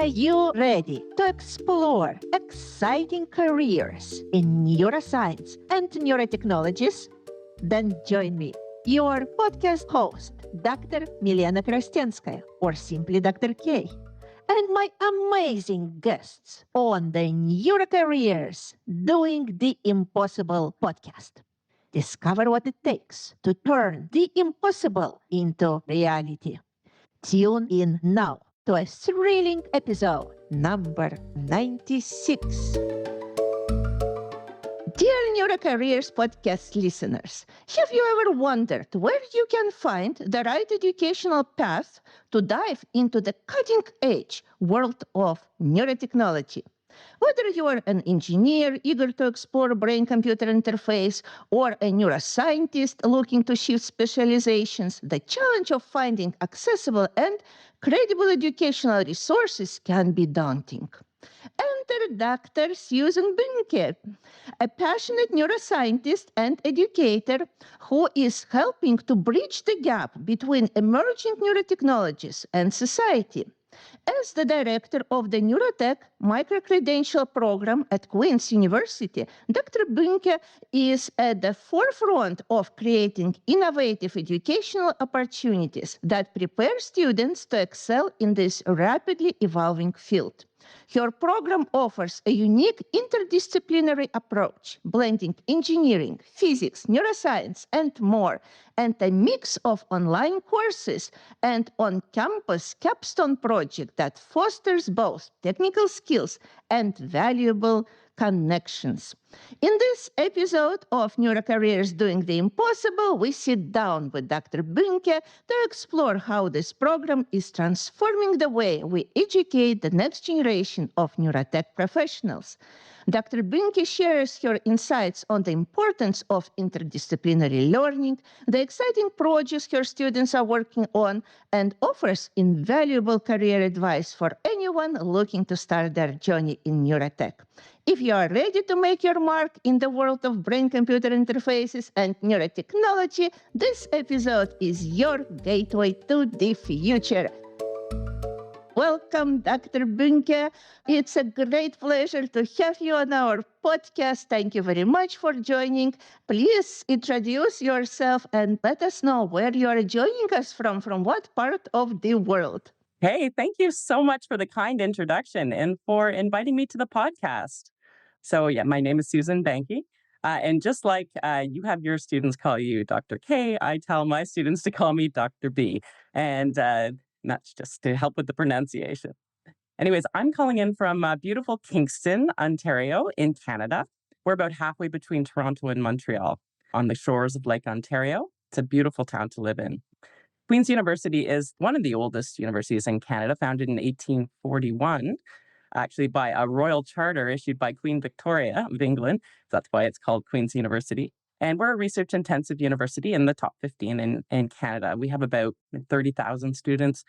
Are you ready to explore exciting careers in neuroscience and neurotechnologies? Then join me, your podcast host, Dr. Milena Krastenskaya, or simply Dr. K, and my amazing guests on the Neurocareers Doing the Impossible podcast. Discover what it takes to turn the impossible into reality. Tune in now to a thrilling episode number 96. Dear Neurocareers podcast listeners, have you ever wondered where you can find the right educational path to dive into the cutting-edge world of neurotechnology? Whether you are an engineer eager to explore brain-computer interface or a neuroscientist looking to shift specializations, the challenge of finding accessible and credible educational resources can be daunting. Enter Dr. Susan Boehnke, a passionate neuroscientist and educator who is helping to bridge the gap between emerging neurotechnologies and society. As the director of the Neurotech Micro-Credential Program at Queen's University, Dr. Boehnke is at the forefront of creating innovative educational opportunities that prepare students to excel in this rapidly evolving field. Her program offers a unique interdisciplinary approach, blending engineering, physics, neuroscience, and more, and a mix of online courses and on-campus Capstone Project that fosters both technical skills and valuable connections. In this episode of Neurocareers Doing the Impossible, we sit down with Dr. Boehnke to explore how this program is transforming the way we educate the next generation of neurotech professionals. Dr. Boehnke shares her insights on the importance of interdisciplinary learning, the exciting projects her students are working on, and offers invaluable career advice for anyone looking to start their journey in neurotech. If you are ready to make your mark in the world of brain-computer interfaces and neurotechnology, this episode is your gateway to the future. Welcome, Dr. Boehnke. It's a great pleasure to have you on our podcast. Thank you very much for joining. Please introduce yourself and let us know where you are joining us from what part of the world. Hey, thank you so much for the kind introduction and for inviting me to the podcast. So my name is Susan Boehnke. And just like you have your students call you Dr. K, I tell my students to call me Dr. B. And that's just to help with the pronunciation. Anyways, I'm calling in from beautiful Kingston, Ontario in Canada. We're about halfway between Toronto and Montreal on the shores of Lake Ontario. It's a beautiful town to live in. Queen's University is one of the oldest universities in Canada, founded in 1841, actually by a royal charter issued by Queen Victoria of England. That's why it's called Queen's University. And we're a research-intensive university in the top 15 in Canada. We have about 30,000 students.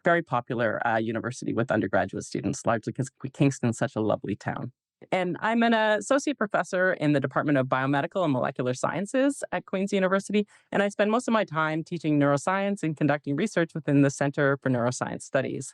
Very popular university with undergraduate students, largely because Kingston's such a lovely town. And I'm an associate professor in the Department of Biomedical and Molecular Sciences at Queen's University. And I spend most of my time teaching neuroscience and conducting research within the Center for Neuroscience Studies.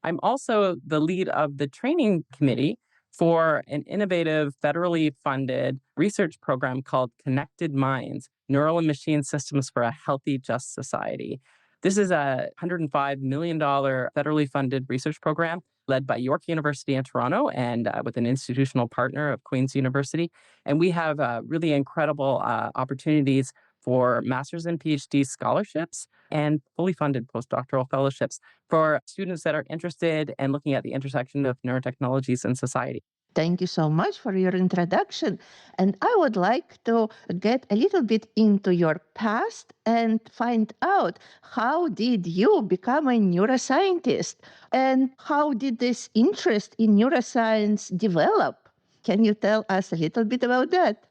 I'm also the lead of the training committee for an innovative, federally funded research program called Connected Minds, Neural and Machine Systems for a Healthy, Just Society. This is a $105 million federally funded research program led by York University in Toronto and with an institutional partner of Queen's University. And we have really incredible opportunities for master's and PhD scholarships and fully funded postdoctoral fellowships for students that are interested and looking at the intersection of neurotechnologies and society. Thank you so much for your introduction. And I would like to get a little bit into your past and find out how did you become a neuroscientist and how did this interest in neuroscience develop? Can you tell us a little bit about that?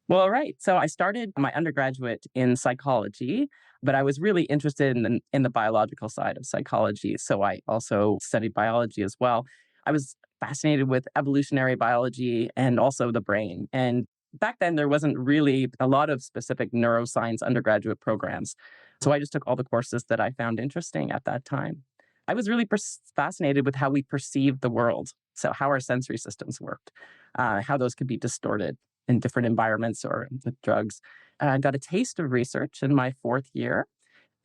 Well, right. So I started my undergraduate in psychology, but I was really interested in the biological side of psychology. So I also studied biology as well. I was fascinated with evolutionary biology and also the brain. And back then, there wasn't really a lot of specific neuroscience undergraduate programs. So I just took all the courses that I found interesting at that time. I was really fascinated with how we perceive the world. So, how our sensory systems worked, how those could be distorted in different environments or with drugs. I got a taste of research in my fourth year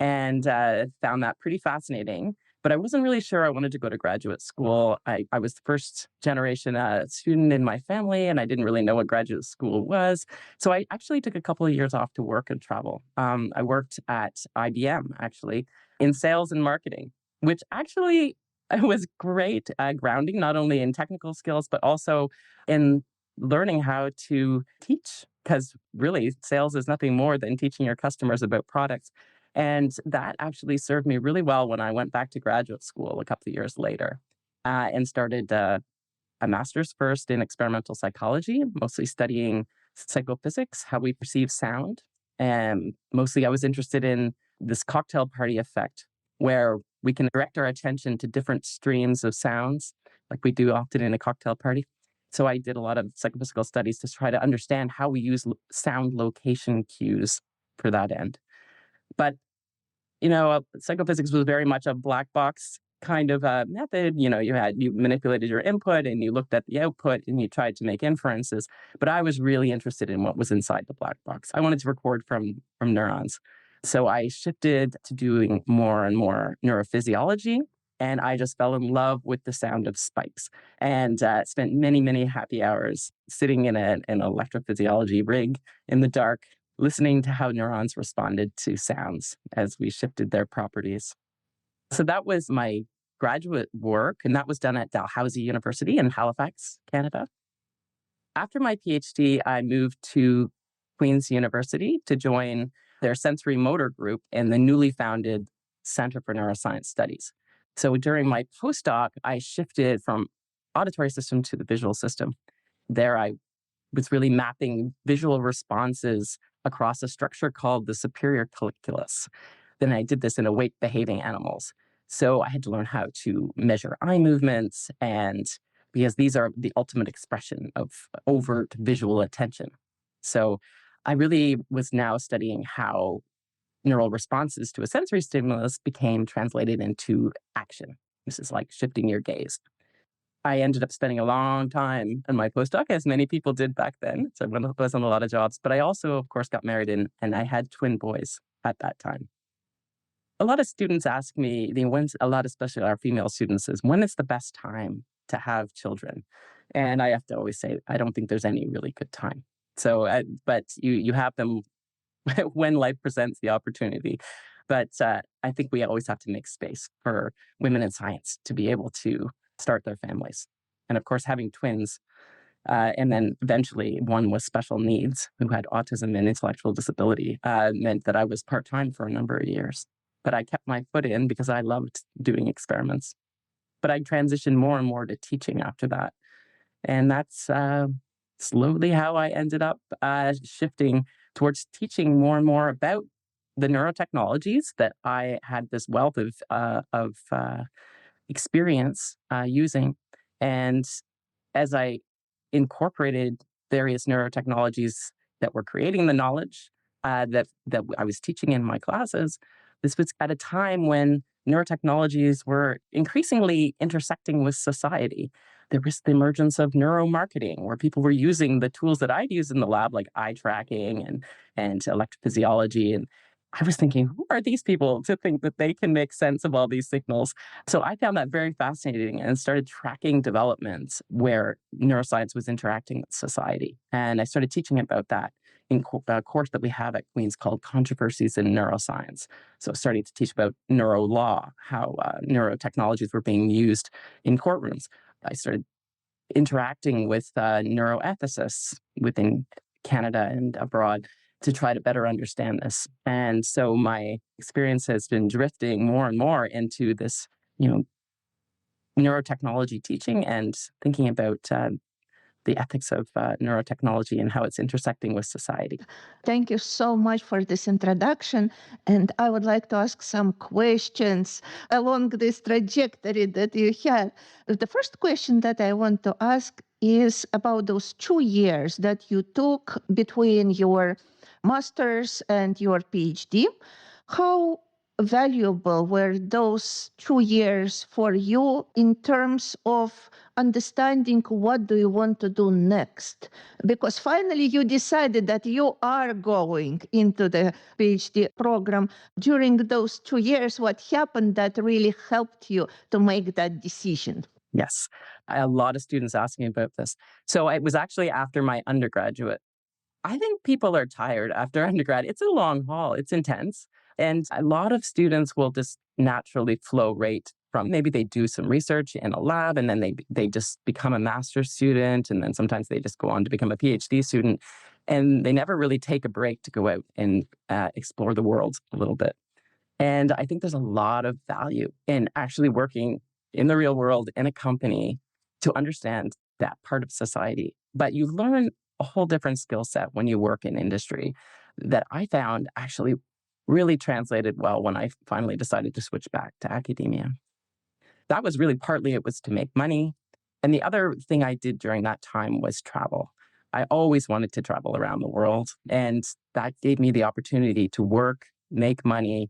and found that pretty fascinating. But I wasn't really sure I wanted to go to graduate school. I was the first generation student in my family, and I didn't really know what graduate school was. So I actually took a couple of years off to work and travel. I worked at IBM, actually, in sales and marketing, which actually was great grounding, not only in technical skills, but also in learning how to teach. Because really, sales is nothing more than teaching your customers about products. And that actually served me really well when I went back to graduate school a couple of years later and started a master's first in experimental psychology, mostly studying psychophysics, how we perceive sound. And mostly I was interested in this cocktail party effect, where we can direct our attention to different streams of sounds, like we do often in a cocktail party. So I did a lot of psychophysical studies to try to understand how we use sound location cues for that end. But psychophysics was very much a black box kind of method. You manipulated your input and you looked at the output and you tried to make inferences. But I was really interested in what was inside the black box. I wanted to record from neurons. So I shifted to doing more and more neurophysiology. And I just fell in love with the sound of spikes and spent many, many happy hours sitting in an electrophysiology rig in the dark, listening to how neurons responded to sounds as we shifted their properties. So that was my graduate work, and that was done at Dalhousie University in Halifax, Canada. After my PhD, I moved to Queen's University to join their sensory motor group in the newly founded Center for Neuroscience Studies. So during my postdoc, I shifted from auditory system to the visual system. There I was really mapping visual responses across a structure called the superior colliculus. Then I did this in awake behaving animals. So I had to learn how to measure eye movements, and because these are the ultimate expression of overt visual attention. So I really was now studying how neural responses to a sensory stimulus became translated into action. This is like shifting your gaze. I ended up spending a long time in my postdoc, as many people did back then. So I was on a lot of jobs. But I also, of course, got married and I had twin boys at that time. A lot of students ask me, a lot, especially our female students, is when is the best time to have children? And I have to always say, I don't think there's any really good time. So, but you have them when life presents the opportunity. But I think we always have to make space for women in science to be able to start their families. And of course, having twins, and then eventually one with special needs who had autism and intellectual disability, meant that I was part-time for a number of years. But I kept my foot in because I loved doing experiments. But I transitioned more and more to teaching after that. And that's slowly how I ended up shifting towards teaching more and more about the neurotechnologies that I had this wealth of experience using. And as I incorporated various neurotechnologies that were creating the knowledge that I was teaching in my classes, this was at a time when neurotechnologies were increasingly intersecting with society. There was the emergence of neuromarketing, where people were using the tools that I'd use in the lab, like eye tracking and electrophysiology. And I was thinking, who are these people to think that they can make sense of all these signals? So I found that very fascinating and started tracking developments where neuroscience was interacting with society. And I started teaching about that in a course that we have at Queen's called Controversies in Neuroscience. So starting to teach about neuro law, how neurotechnologies were being used in courtrooms. I started interacting with neuroethicists within Canada and abroad to try to better understand this. And so my experience has been drifting more and more into this, neurotechnology teaching and thinking about the ethics of neurotechnology and how it's intersecting with society. Thank you so much for this introduction. And I would like to ask some questions along this trajectory that you had. The first question that I want to ask is about those 2 years that you took between your master's and your PhD. How valuable were those 2 years for you in terms of understanding what do you want to do next? Because finally you decided that you are going into the PhD program. During those 2 years, what happened that really helped you to make that decision? Yes. A lot of students ask me about this. So it was actually after my undergraduate. I think people are tired after undergrad. It's a long haul, it's intense. And a lot of students will just naturally flow right from maybe they do some research in a lab and then they just become a master's student. And then sometimes they just go on to become a PhD student. And they never really take a break to go out and explore the world a little bit. And I think there's a lot of value in actually working in the real world in a company to understand that part of society. But you learn a whole different skill set when you work in industry that I found actually really translated well when I finally decided to switch back to academia. That was really partly it was to make money. And the other thing I did during that time was travel. I always wanted to travel around the world. And that gave me the opportunity to work, make money,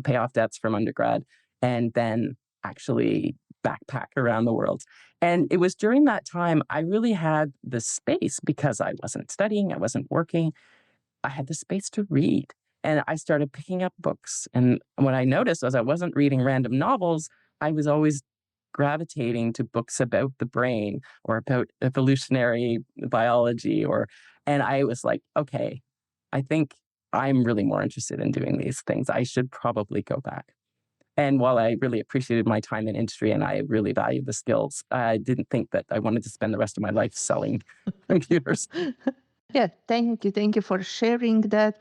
pay off debts from undergrad, and then actually backpack around the world. And it was during that time I really had the space because I wasn't studying, I wasn't working. I had the space to read. And I started picking up books. And what I noticed was I wasn't reading random novels. I was always gravitating to books about the brain or about evolutionary biology and I was like, okay, I think I'm really more interested in doing these things. I should probably go back. And while I really appreciated my time in industry and I really valued the skills, I didn't think that I wanted to spend the rest of my life selling computers. Yeah, thank you. Thank you for sharing that.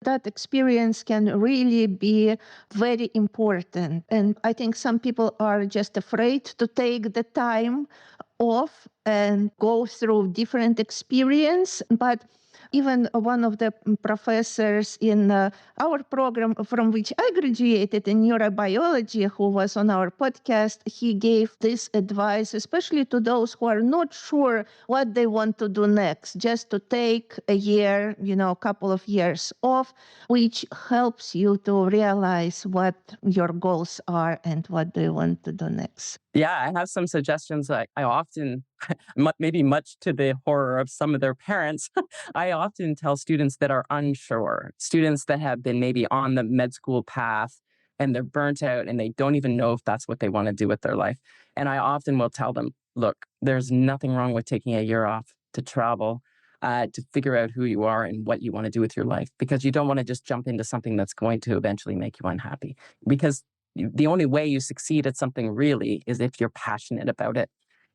That experience can really be very important. And I think some people are just afraid to take the time off and go through different experience. But even one of the professors in our program from which I graduated in neurobiology, who was on our podcast, he gave this advice, especially to those who are not sure what they want to do next, just to take a year, a couple of years off, which helps you to realize what your goals are and what do you want to do next. Yeah, I have some suggestions. I often, maybe much to the horror of some of their parents, I often tell students that are unsure, students that have been maybe on the med school path and they're burnt out and they don't even know if that's what they want to do with their life. And I often will tell them, look, there's nothing wrong with taking a year off to travel, to figure out who you are and what you want to do with your life, because you don't want to just jump into something that's going to eventually make you unhappy. Because the only way you succeed at something really is if you're passionate about it.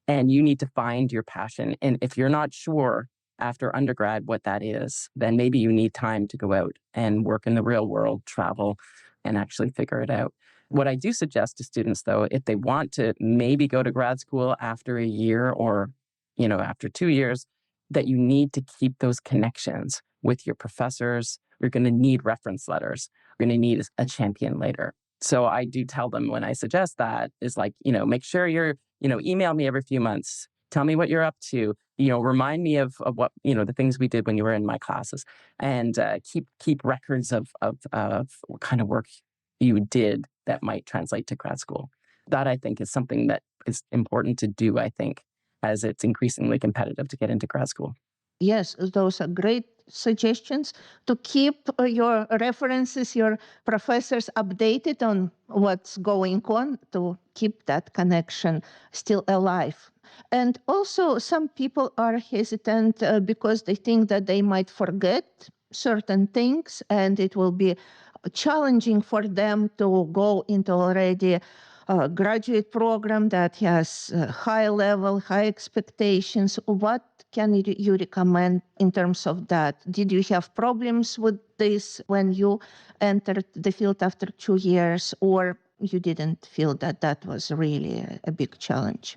And you need to find your passion. And if you're not sure after undergrad what that is, then maybe you need time to go out and work in the real world, travel, and actually figure it out. What I do suggest to students, though, if they want to maybe go to grad school after a year or, after 2 years, that you need to keep those connections with your professors. You're going to need reference letters. You're going to need a champion later. So I do tell them when I suggest that is like, make sure you're, email me every few months. Tell me what you're up to. Remind me of what, the things we did when you were in my classes, and keep records of what kind of work you did that might translate to grad school. That I think is something that is important to do, I think, as it's increasingly competitive to get into grad school. Yes, those are great suggestions to keep your references, your professors updated on what's going on, to keep that connection still alive. And also, some people are hesitant because they think that they might forget certain things and it will be challenging for them to go into already a graduate program that has high level, high expectations. What can you recommend in terms of that? Did you have problems with this when you entered the field after 2 years, or you didn't feel that that was really a big challenge?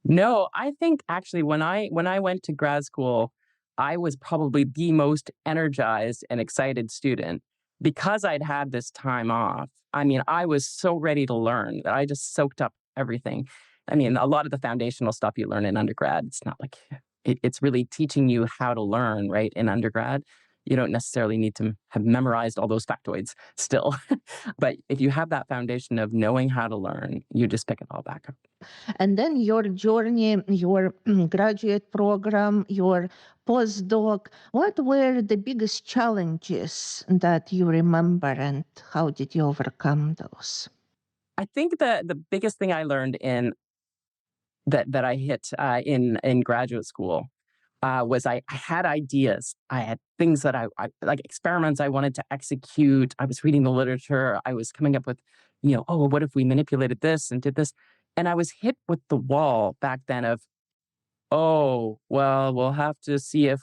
No, I think actually when I went to grad school, I was probably the most energized and excited student because I'd had this time off. I mean, I was so ready to learn that I just soaked up everything. I mean, a lot of the foundational stuff you learn in undergrad, it's not like it's really teaching you how to learn, right? In undergrad, You don't necessarily need to have memorized all those factoids still. But if you have that foundation of knowing how to learn, you just pick it all back up. And then your journey, your graduate program, your postdoc, what were the biggest challenges that you remember and how did you overcome those? I think that the biggest thing I learned in that I hit in graduate school was I had ideas. I had things that I like experiments I wanted to execute. I was reading the literature. I was coming up with, oh, what if we manipulated this and did this? And I was hit with the wall back then of, oh, well, we'll have to see if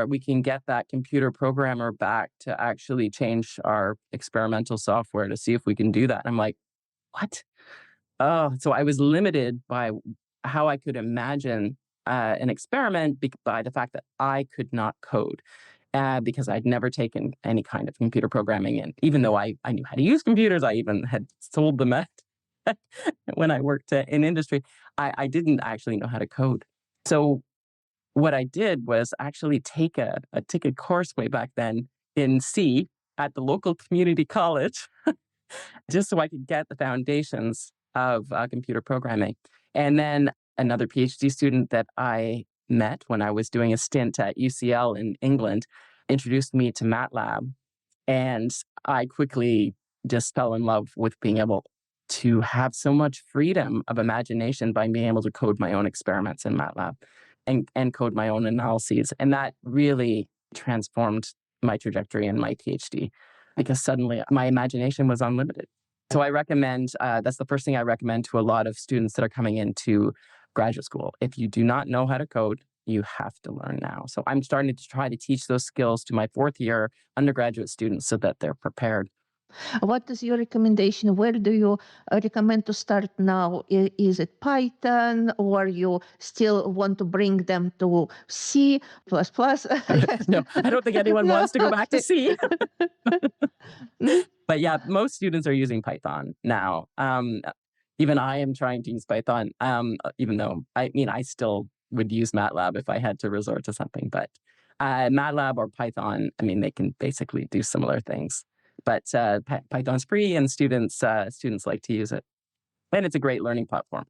we can get that computer programmer back to actually change our experimental software to see if we can do that. And I'm like, what? Oh, so I was limited by how I could imagine an experiment by the fact that I could not code because I'd never taken any kind of computer programming. And even though I knew how to use computers, I even had sold them at when I worked in industry, I didn't actually know how to code. So what I did was actually take a course way back then in C at the local community college just so I could get the foundations of computer programming. And then another PhD student that I met when I was doing a stint at UCL in England introduced me to MATLAB. And I quickly just fell in love with being able to have so much freedom of imagination by being able to code my own experiments in MATLAB and code my own analyses. And that really transformed my trajectory in my PhD because suddenly my imagination was unlimited. So I recommend, that's the first thing I recommend to a lot of students that are coming into graduate school. If you do not know how to code, you have to learn now. So I'm starting to try to teach those skills to my fourth year undergraduate students so that they're prepared. What is your recommendation? Where do you recommend to start now? Is it Python or you still want to bring them to C++? No, I don't think anyone No, wants to go back to okay. C. Mhm. But yeah, most students are using Python now. Even I am trying to use Python, even though I still would use MATLAB if I had to resort to something. But MATLAB or Python, they can basically do similar things. But Python's free, and students like to use it, and it's a great learning platform.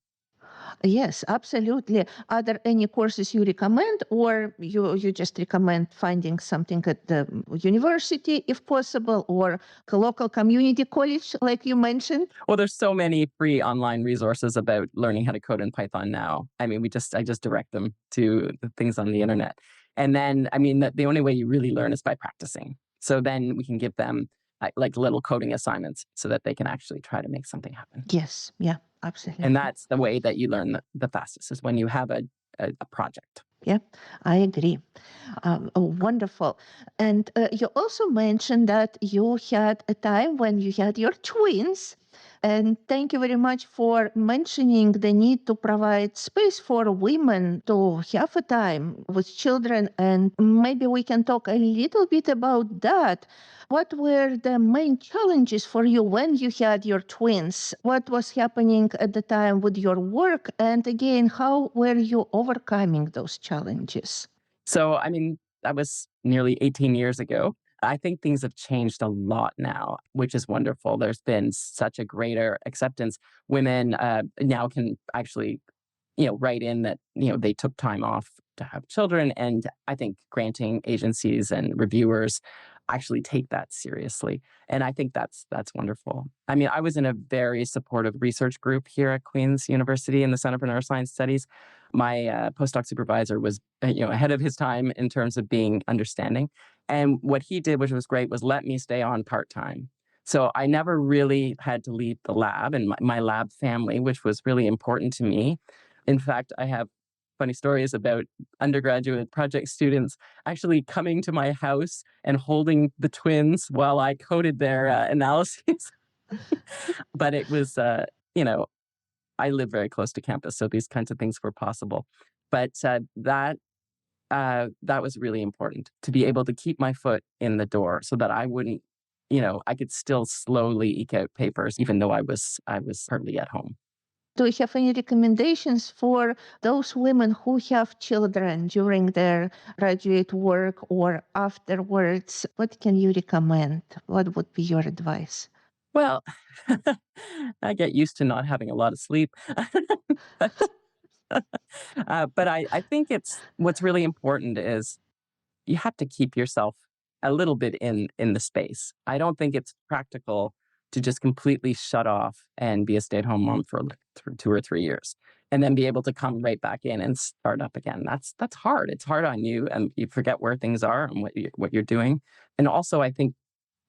Yes, absolutely. Are there any courses you recommend, or you just recommend finding something at the university, if possible, or a local community college, like you mentioned? Well, there's so many free online resources about learning how to code in Python now. I just direct them to the things on the internet. And then, the only way you really learn is by practicing. So then we can give them like little coding assignments so that they can actually try to make something happen. Yes, yeah, absolutely. And that's the way that you learn the fastest is when you have a project. Yeah, I agree. Wonderful. And you also mentioned that you had a time when you had your twins. And thank you very much for mentioning the need to provide space for women to have a time with children. And maybe we can talk a little bit about that. What were the main challenges for you when you had your twins? What was happening at the time with your work? And again, how were you overcoming those challenges? So, that was nearly 18 years ago. I think things have changed a lot now, which is wonderful. There's been such a greater acceptance. Women now can actually, write in that, they took time off to have children. And I think granting agencies and reviewers actually take that seriously. And I think that's wonderful. I was in a very supportive research group here at Queen's University in the Center for Neuroscience Studies. My postdoc supervisor was, ahead of his time in terms of being understanding. And what he did, which was great, was let me stay on part-time. So I never really had to leave the lab and my lab family, which was really important to me. In fact, I have funny stories about undergraduate project students actually coming to my house and holding the twins while I coded their analyses. But it was, I live very close to campus, so these kinds of things were possible. But that was really important to be able to keep my foot in the door so that I wouldn't, I could still slowly eke out papers, even though I was partly at home. Do you have any recommendations for those women who have children during their graduate work or afterwards? What can you recommend? What would be your advice? Well, I get used to not having a lot of sleep. but but I think it's what's really important is you have to keep yourself a little bit in the space. I don't think it's practical to just completely shut off and be a stay-at-home mom for like 2 or 3 years and then be able to come right back in and start up again. That's hard. It's hard on you, and you forget where things are and what you're doing. And also, I think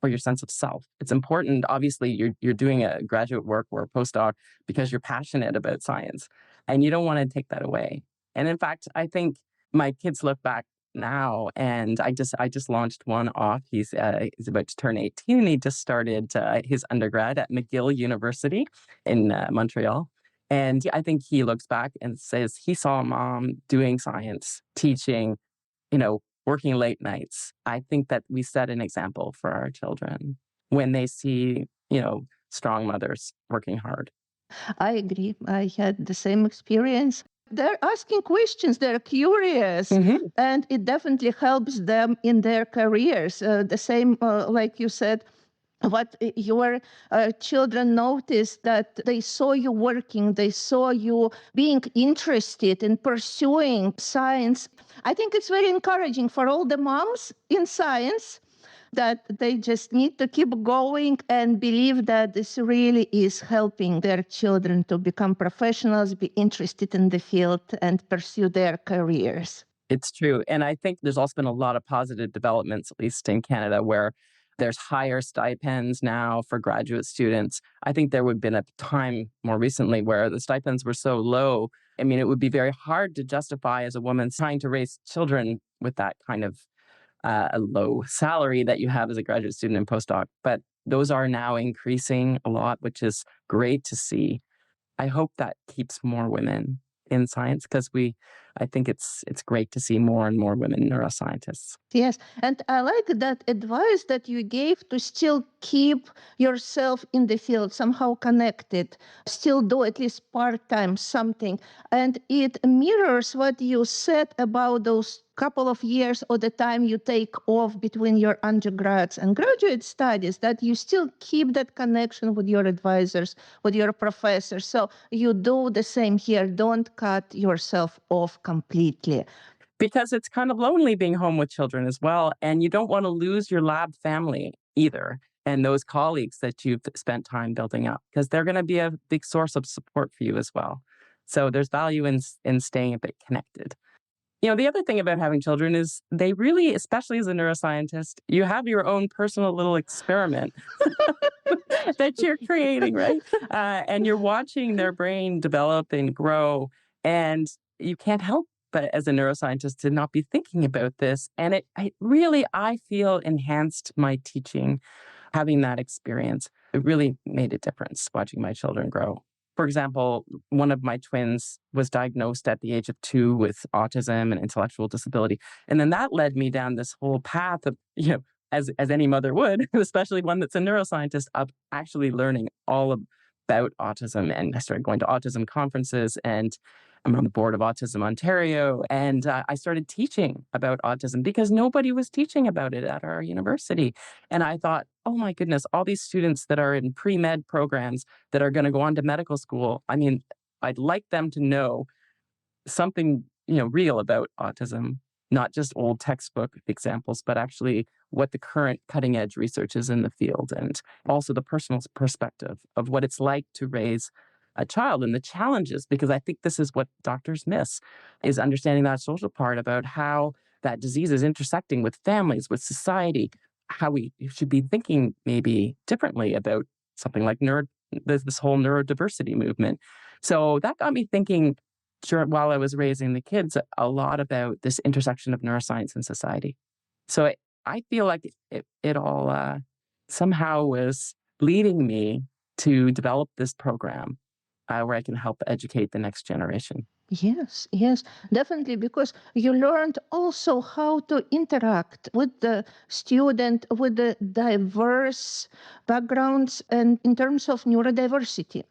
for your sense of self, it's important. Obviously, you're doing a graduate work or a postdoc because you're passionate about science, and you don't want to take that away. And in fact, I think my kids look back now, and I just launched one off. He's about to turn 18, and he just started his undergrad at McGill University in Montreal. And I think he looks back and says he saw mom doing science, teaching, working late nights. I think that we set an example for our children when they see, strong mothers working hard. I agree. I had the same experience. They're asking questions, they're curious, Mhm. and it definitely helps them in their careers. The same, like you said, what your children noticed that they saw you working, they saw you being interested in pursuing science. I think it's very encouraging for all the moms in science that they just need to keep going and believe that this really is helping their children to become professionals, be interested in the field, and pursue their careers. It's true. And I think there's also been a lot of positive developments, at least in Canada, where there's higher stipends now for graduate students. I think there would have been a time more recently where the stipends were so low. I mean, it would be very hard to justify as a woman trying to raise children with that kind of a low salary that you have as a graduate student and postdoc. But those are now increasing a lot, which is great to see. I hope that keeps more women in science because I think it's great to see more and more women neuroscientists. Yes, and I like that advice that you gave to still keep yourself in the field, somehow connected, still do at least part time something. And it mirrors what you said about those couple of years or the time you take off between your undergrads and graduate studies, that you still keep that connection with your advisors, with your professors. So you do the same here. Don't cut yourself off completely. Because it's kind of lonely being home with children as well. And you don't want to lose your lab family either and those colleagues that you've spent time building up because they're going to be a big source of support for you as well. So there's value in staying a bit connected. The other thing about having children is they really, especially as a neuroscientist, you have your own personal little experiment that you're creating, right? And you're watching their brain develop and grow. And you can't help but, as a neuroscientist, to not be thinking about this. And it really, I feel, enhanced my teaching, having that experience. It really made a difference watching my children grow. For example, one of my twins was diagnosed at the age of 2 with autism and intellectual disability. And then that led me down this whole path of, as any mother would, especially one that's a neuroscientist, of actually learning all about autism. And I started going to autism conferences, and I'm on the board of Autism Ontario. And I started teaching about autism because nobody was teaching about it at our university. And I thought, oh my goodness, all these students that are in pre-med programs that are going to go on to medical school. I mean, I'd like them to know something, real about autism, not just old textbook examples, but actually what the current cutting edge research is in the field, and also the personal perspective of what it's like to raise a child and the challenges, because I think this is what doctors miss, is understanding that social part about how that disease is intersecting with families, with society, how we should be thinking maybe differently about something like this whole neurodiversity movement. So that got me thinking while I was raising the kids a lot about this intersection of neuroscience and society. So I feel like it all somehow was leading me to develop this program where I can help educate the next generation. Yes, yes, definitely, because you learned also how to interact with the student, with the diverse backgrounds, and in terms of neurodiversity.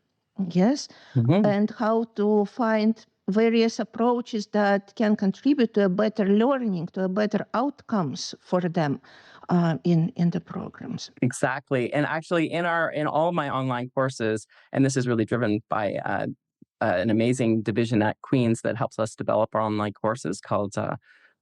Yes, Mhm. and how to find various approaches that can contribute to a better learning, to a better outcomes for them in the programs. Exactly. And actually in all of my online courses, and this is really driven by an amazing division at Queen's that helps us develop our online courses called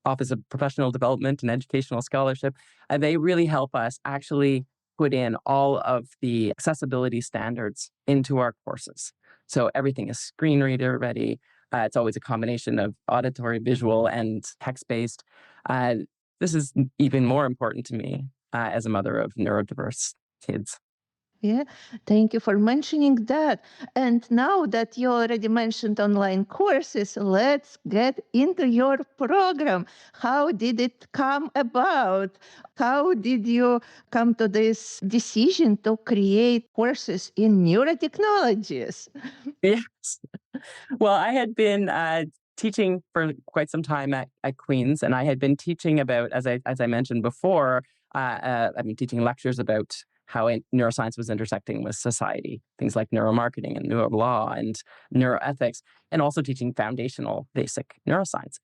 Office of Professional Development and Educational Scholarship. They really help us actually put in all of the accessibility standards into our courses. So everything is screen reader ready. It's always a combination of auditory, visual, and text-based. Uh, this is even more important to me as a mother of neurodiverse kids. Yeah, thank you for mentioning that. And now that you already mentioned online courses, let's get into your program. How did it come about? How did you come to this decision to create courses in neurotechnologies? Yes. Well, I had been teaching for quite some time at Queen's, and I had been teaching about, as I mentioned before, I've been teaching lectures about how neuroscience was intersecting with society, things like neuromarketing and neurolaw and neuroethics, and also teaching foundational basic neuroscience.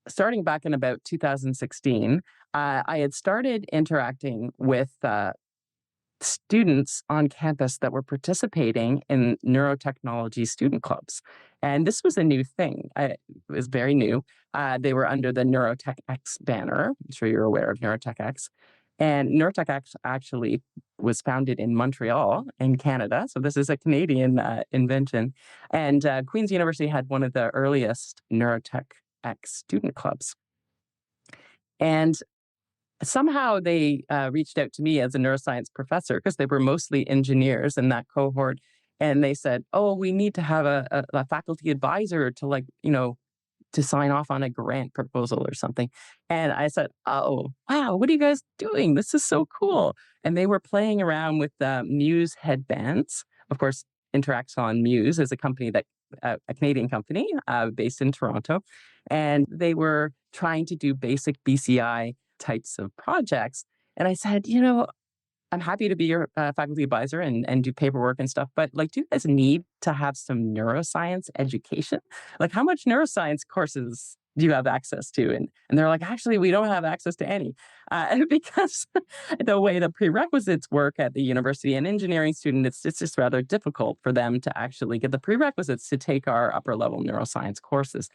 Starting back in about 2016, I had started interacting with students on campus that were participating in neurotechnology student clubs. And this was a new thing. It was very new. They were under the Neurotech X banner. I'm sure you're aware of Neurotech X. And Neurotech X actually was founded in Montreal in Canada. So this is a Canadian invention. And Queen's University had one of the earliest Neurotech X student clubs. And somehow they reached out to me as a neuroscience professor because they were mostly engineers in that cohort. And they said, oh, we need to have a faculty advisor to to sign off on a grant proposal or something. And I said, oh, wow, what are you guys doing? This is so cool. And they were playing around with Muse headbands. Of course, Interaxon Muse is a company a Canadian company based in Toronto. And they were trying to do basic BCI types of projects. And I said, I'm happy to be your faculty advisor and do paperwork and stuff, but do you guys need to have some neuroscience education? How much neuroscience courses do you have access to? And they're like, actually, we don't have access to any because the way the prerequisites work at the university, an engineering student, it's just rather difficult for them to actually get the prerequisites to take our upper level neuroscience courses.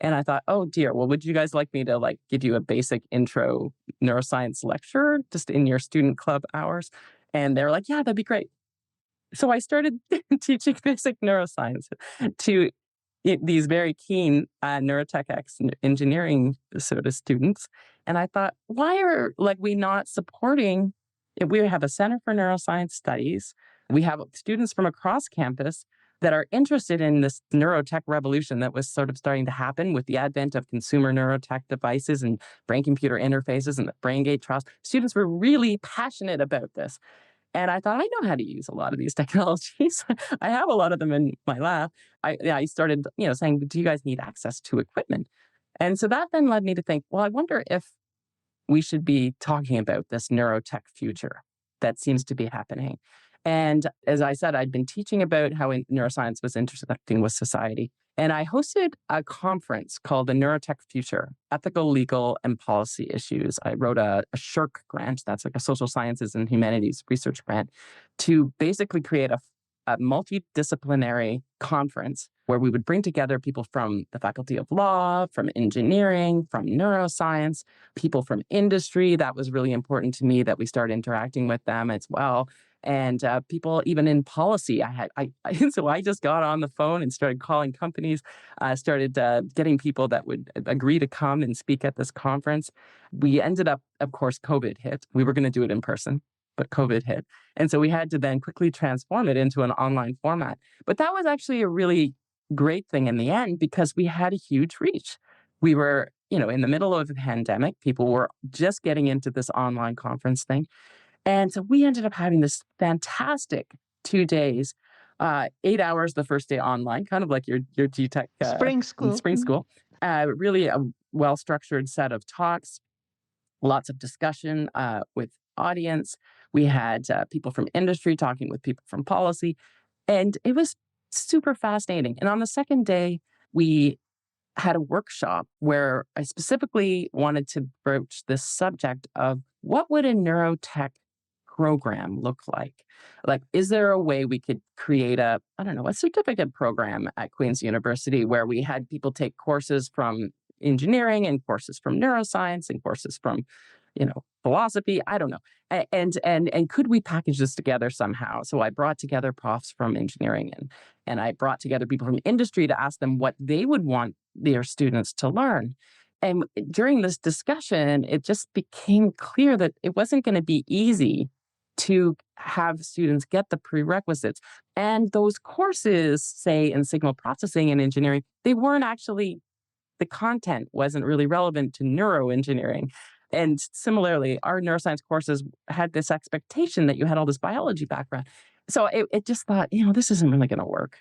And I thought, oh dear, well, would you guys like me to give you a basic intro neuroscience lecture just in your student club hours? And they're like, yeah, that'd be great. So I started teaching basic neuroscience to these very keen neurotech engineering sort of students. And I thought, why are we not supporting? We have a Center for Neuroscience Studies. We have students from across campus that are interested in this neurotech revolution that was sort of starting to happen with the advent of consumer neurotech devices and brain-computer interfaces and the BrainGate trials. Students were really passionate about this. And I thought, I know how to use a lot of these technologies. I have a lot of them in my lab. I started, saying, do you guys need access to equipment? And so that then led me to think, well, I wonder if we should be talking about this neurotech future that seems to be happening. And as I said, I'd been teaching about how neuroscience was intersecting with society. And I hosted a conference called the Neurotech Future, Ethical, Legal, and Policy Issues. I wrote a SHRC grant, that's a social sciences and humanities research grant, to basically create a multidisciplinary conference where we would bring together people from the Faculty of Law, from engineering, from neuroscience, people from industry. That was really important to me that we start interacting with them as well. And people even in policy. So I just got on the phone and started calling companies, started getting people that would agree to come and speak at this conference. We ended up, of course, COVID hit. We were going to do it in person, but COVID hit. And so we had to then quickly transform it into an online format. But that was actually a really great thing in the end because we had a huge reach. We were, in the middle of the pandemic, people were just getting into this online conference thing. And so we ended up having this fantastic 2 days, 8 hours the first day online, kind of like your GTech Spring school. spring school. Really a well-structured set of talks, lots of discussion with audience. We had people from industry talking with people from policy. And it was Super fascinating. And on the second day, we had a workshop where I specifically wanted to broach this subject of what would a neurotech program look like? Like, is there a way we could create I don't know, a certificate program at Queen's University where we had people take courses from engineering and courses from neuroscience and courses from, philosophy? I don't know. And could we package this together somehow? So I brought together profs from engineering and I brought together people from industry to ask them what they would want their students to learn. And during this discussion, it just became clear that it wasn't going to be easy to have students get the prerequisites. And those courses, say in signal processing and engineering, they weren't actually, the content wasn't really relevant to neuroengineering. And similarly, our neuroscience courses had this expectation that you had all this biology background. So it just thought, this isn't really going to work.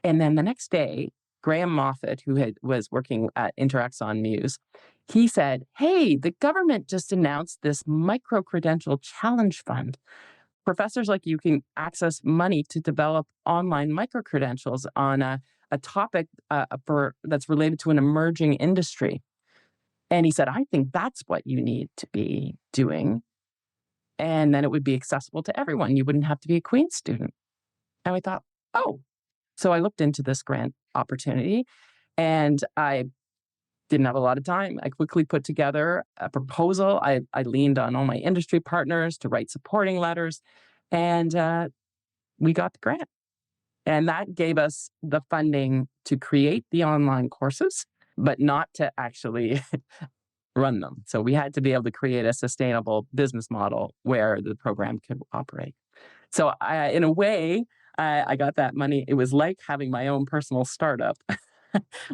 And then the next day, Graham Moffat, who was working at Interaxon Muse, he said, hey, the government just announced this Micro-Credential Challenge Fund. Professors like you can access money to develop online micro-credentials on a topic that's related to an emerging industry. And he said, I think that's what you need to be doing. And then it would be accessible to everyone. You wouldn't have to be a Queen's student. And we thought, oh. So I looked into this grant opportunity and I didn't have a lot of time. I quickly put together a proposal. I leaned on all my industry partners to write supporting letters, and we got the grant. And that gave us the funding to create the online courses, but not to actually run them. So we had to be able to create a sustainable business model where the program could operate. So in a way, I got that money. It was like having my own personal startup.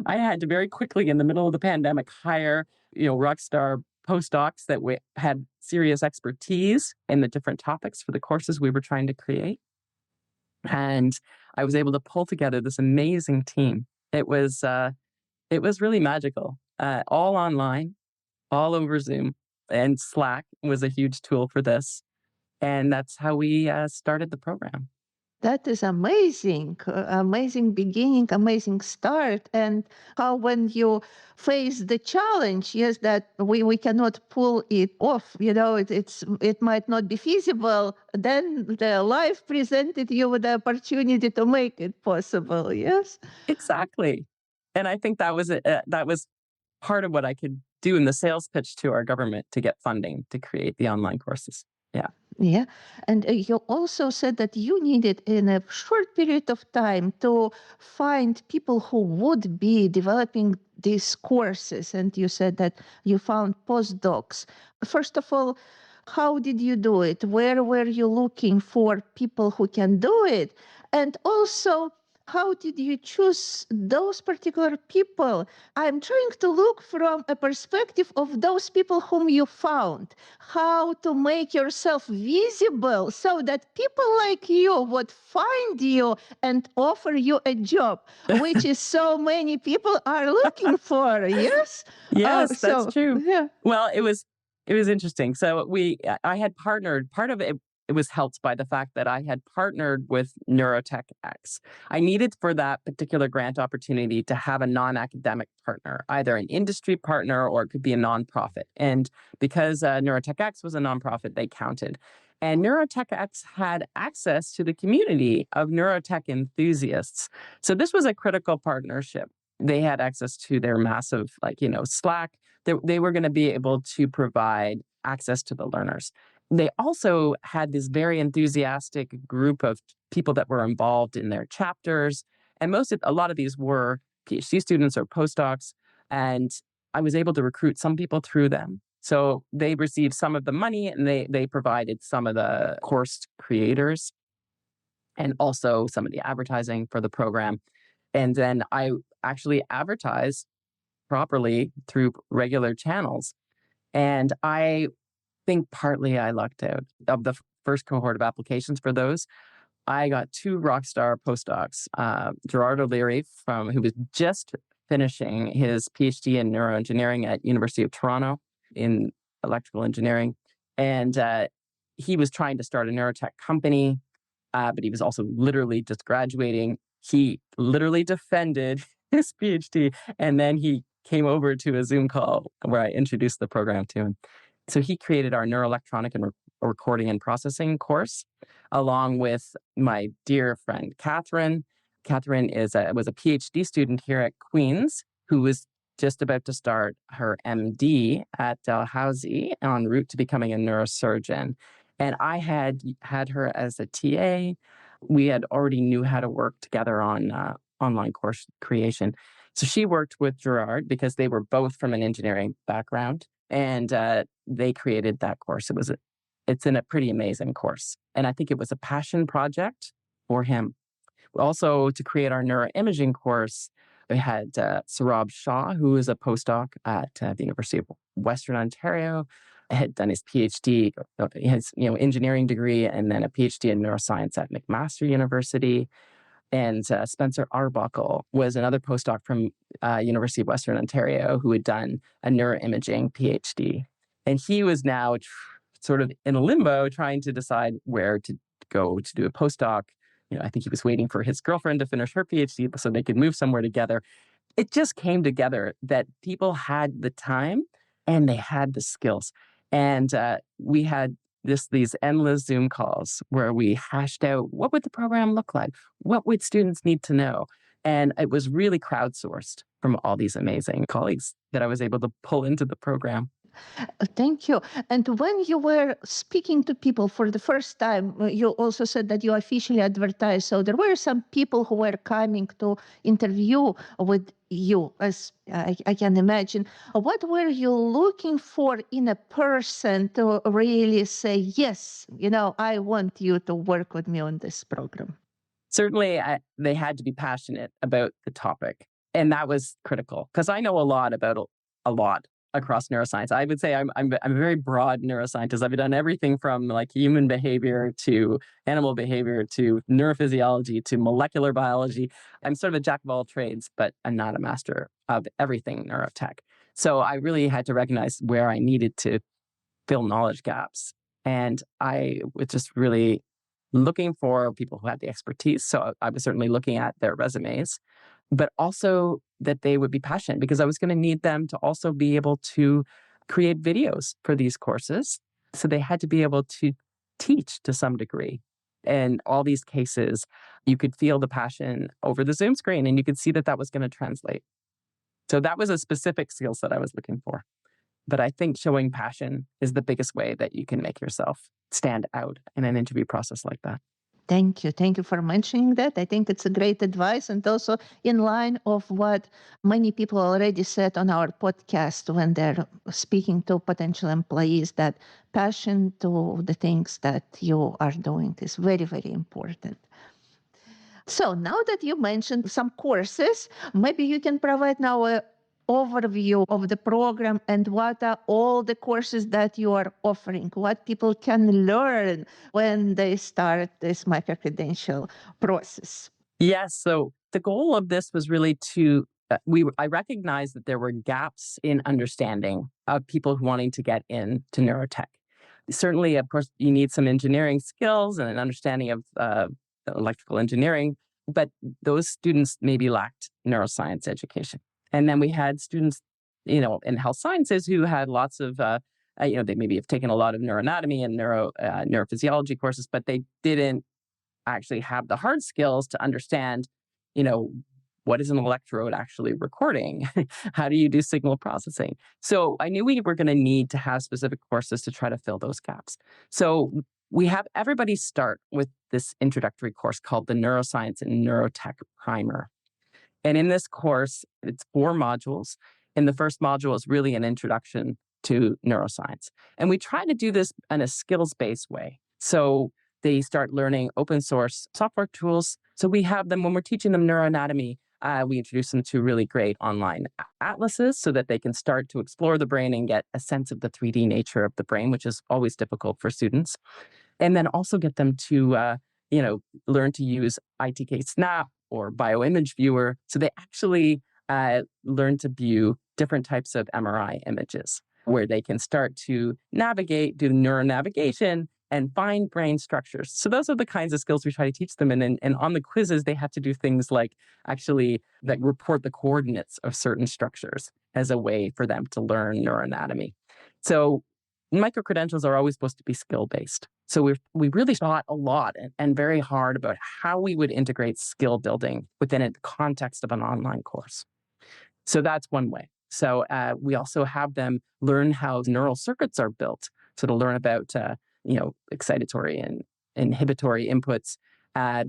I had to very quickly, in the middle of the pandemic, hire, rock star postdocs that had serious expertise in the different topics for the courses we were trying to create. And I was able to pull together this amazing team. It was really magical. All online, all over Zoom, and Slack was a huge tool for this. And that's how we started the program. That is amazing, amazing beginning, amazing start. And how when you face the challenge, yes, that we cannot pull it off, it might not be feasible, then the life presented you with the opportunity to make it possible, yes? Exactly. And I think that was part of what I could do in the sales pitch to our government to get funding to create the online courses. Yeah. Yeah. And you also said that you needed in a short period of time to find people who would be developing these courses. And you said that you found postdocs. First of all, how did you do it? Where were you looking for people who can do it? And also, how did you choose those particular people? I'm trying to look from a perspective of those people whom you found, how to make yourself visible so that people like you would find you and offer you a job, which is so many people are looking for. Yes? Yes, that's So, true. yeah. Well, it was interesting. So I had partnered. Part of it was helped by the fact that I had partnered with Neurotech X. I needed for that particular grant opportunity to have a non-academic partner, either an industry partner or it could be a nonprofit. And because Neurotech X was a nonprofit, they counted. And Neurotech X had access to the community of neurotech enthusiasts. So this was a critical partnership. They had access to their massive, Slack. They were going to be able to provide access to the learners. They also had this very enthusiastic group of people that were involved in their chapters. And a lot of these were PhD students or postdocs. And I was able to recruit some people through them. So they received some of the money and they provided some of the course creators and also some of the advertising for the program. And then I actually advertised properly through regular channels. And I think partly I lucked out. Of the first cohort of applications for those, I got two rock star postdocs, Gerard O'Leary, who was just finishing his PhD in neuroengineering at University of Toronto in electrical engineering. And he was trying to start a neurotech company, but he was also literally just graduating. he literally defended his PhD, and then he came over to a Zoom call where I introduced the program to him. So he created our neuroelectronic and recording and processing course, along with my dear friend Catherine. Catherine was a PhD student here at Queen's who was just about to start her MD at Dalhousie en route to becoming a neurosurgeon. And I had her as a TA. We had already knew how to work together on online course creation. So she worked with Gerard because they were both from an engineering background, and they created that course. It's a pretty amazing course. And I think it was a passion project for him. Also, to create our neuroimaging course, we had Saurabh Shah, who is a postdoc at the University of Western Ontario, had done his PhD, his engineering degree, and then a PhD in neuroscience at McMaster University. And Spencer Arbuckle was another postdoc from University of Western Ontario who had done a neuroimaging PhD. And he was now sort of in limbo trying to decide where to go to do a postdoc. I think he was waiting for his girlfriend to finish her PhD so they could move somewhere together. It just came together that people had the time and they had the skills. And we had these endless Zoom calls where we hashed out what would the program look like? What would students need to know? And it was really crowdsourced from all these amazing colleagues that I was able to pull into the program. Thank you. And when you were speaking to people for the first time, you also said that you officially advertised. So there were some people who were coming to interview with you, as I can imagine. What were you looking for in a person to really say, yes, I want you to work with me on this program? Certainly, they had to be passionate about the topic. And that was critical because I know a lot about a lot across neuroscience. I would say I'm a very broad neuroscientist. I've done everything from like human behavior to animal behavior to neurophysiology to molecular biology. I'm sort of a jack of all trades, but I'm not a master of everything neurotech. So I really had to recognize where I needed to fill knowledge gaps. And I was just really looking for people who had the expertise. So I was certainly looking at their resumes, but also that they would be passionate because I was going to need them to also be able to create videos for these courses. So they had to be able to teach to some degree. In all these cases, you could feel the passion over the Zoom screen and you could see that that was going to translate. So that was a specific skill set I was looking for. But I think showing passion is the biggest way that you can make yourself stand out in an interview process like that. Thank you. Thank you for mentioning that. I think it's a great advice and also in line of what many people already said on our podcast when they're speaking to potential employees, that passion to the things that you are doing is very, very important. So now that you mentioned some courses, maybe you can provide now a overview of the program and what are all the courses that you are offering, what people can learn when they start this micro-credential process. Yes. So the goal of this was really to, I recognized that there were gaps in understanding of people wanting to get into neurotech. Certainly, of course, you need some engineering skills and an understanding of electrical engineering, but those students maybe lacked neuroscience education. And then we had students, in health sciences who had lots of, they maybe have taken a lot of neuroanatomy and neurophysiology courses, but they didn't actually have the hard skills to understand, what is an electrode actually recording? How do you do signal processing? So I knew we were going to need to have specific courses to try to fill those gaps. So we have everybody start with this introductory course called the Neuroscience and Neurotech Primer. And in this course, it's 4 modules. And the first module is really an introduction to neuroscience. And we try to do this in a skills-based way. So they start learning open source software tools. So we have them, when we're teaching them neuroanatomy, we introduce them to really great online atlases so that they can start to explore the brain and get a sense of the 3D nature of the brain, which is always difficult for students. And then also get them to, learn to use ITK Snap or Bioimage Viewer. So they actually learn to view different types of MRI images where they can start to navigate, do neuronavigation, and fine brain structures. So those are the kinds of skills we try to teach them. And on the quizzes, they have to do things like actually like report the coordinates of certain structures as a way for them to learn neuroanatomy. So micro-credentials are always supposed to be skill-based. So we really thought a lot and very hard about how we would integrate skill building within the context of an online course. So that's one way. So we also have them learn how neural circuits are built. So to learn about excitatory and inhibitory inputs,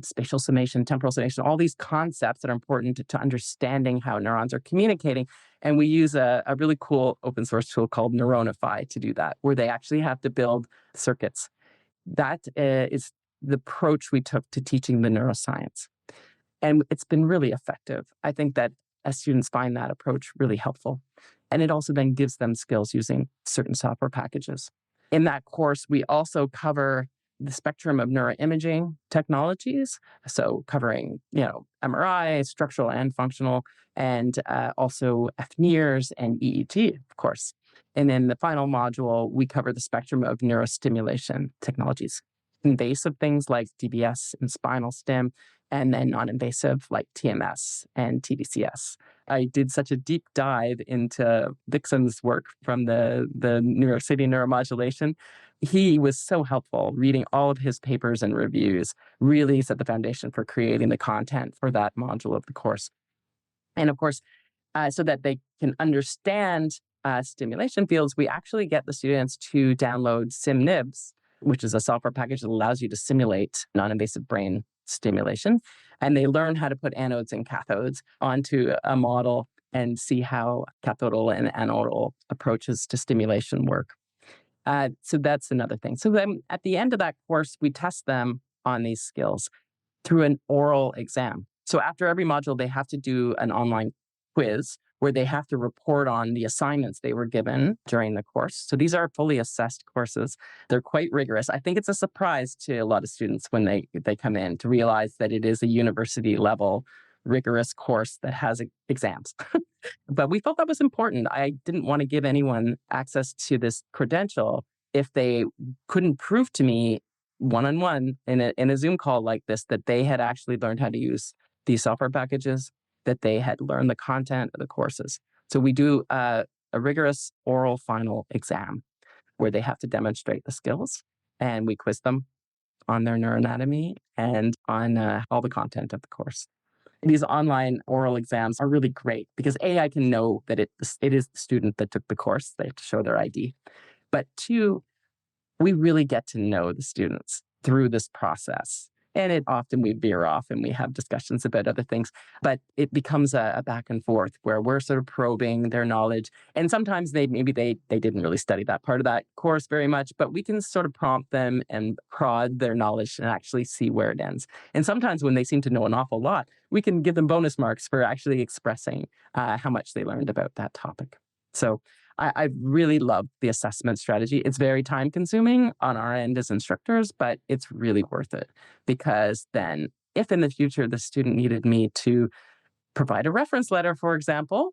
spatial summation, temporal summation, all these concepts that are important to understanding how neurons are communicating. And we use a really cool open source tool called Neuronify to do that, where they actually have to build circuits. That is the approach we took to teaching the neuroscience. And it's been really effective. I think that as students find that approach really helpful. And it also then gives them skills using certain software packages. In that course, we also cover the spectrum of neuroimaging technologies. So covering, MRI, structural and functional, and also FNIRS and EEG, of course. And in the final module, we cover the spectrum of neurostimulation technologies. Invasive things like DBS and spinal stim, and then non-invasive like TMS and TDCS. I did such a deep dive into Dixon's work from the Neurocity neuromodulation. He was so helpful. Reading all of his papers and reviews really set the foundation for creating the content for that module of the course. And of course, so that they can understand stimulation fields, we actually get the students to download SimNibs, which is a software package that allows you to simulate non-invasive brain stimulation. And they learn how to put anodes and cathodes onto a model and see how cathodal and anodal approaches to stimulation work. So that's another thing. So then at the end of that course, we test them on these skills through an oral exam. So after every module, they have to do an online quiz where they have to report on the assignments they were given during the course. So these are fully assessed courses. They're quite rigorous. I think it's a surprise to a lot of students when they come in to realize that it is a university level rigorous course that has exams. But we felt that was important. I didn't want to give anyone access to this credential if they couldn't prove to me one-on-one in a Zoom call like this that they had actually learned how to use these software packages, that they had learned the content of the courses. So we do a rigorous oral final exam where they have to demonstrate the skills, and we quiz them on their neuroanatomy and on all the content of the course. These online oral exams are really great because I can know that it is the student that took the course. They have to show their ID. But two, we really get to know the students through this process. And often we veer off and we have discussions about other things, but it becomes a back and forth where we're sort of probing their knowledge. And sometimes they didn't really study that part of that course very much, but we can sort of prompt them and prod their knowledge and actually see where it ends. And sometimes when they seem to know an awful lot, we can give them bonus marks for actually expressing how much they learned about that topic. So I really love the assessment strategy. It's very time consuming on our end as instructors, but it's really worth it because then if in the future the student needed me to provide a reference letter, for example,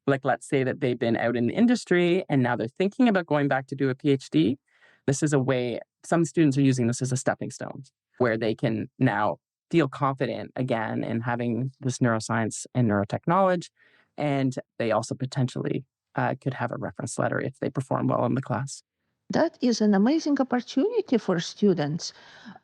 like let's say that they've been out in the industry and now they're thinking about going back to do a PhD, this is a way, some students are using this as a stepping stone where they can now feel confident again in having this neuroscience and neurotech knowledge. And they also potentially could have a reference letter if they perform well in the class. That is an amazing opportunity for students.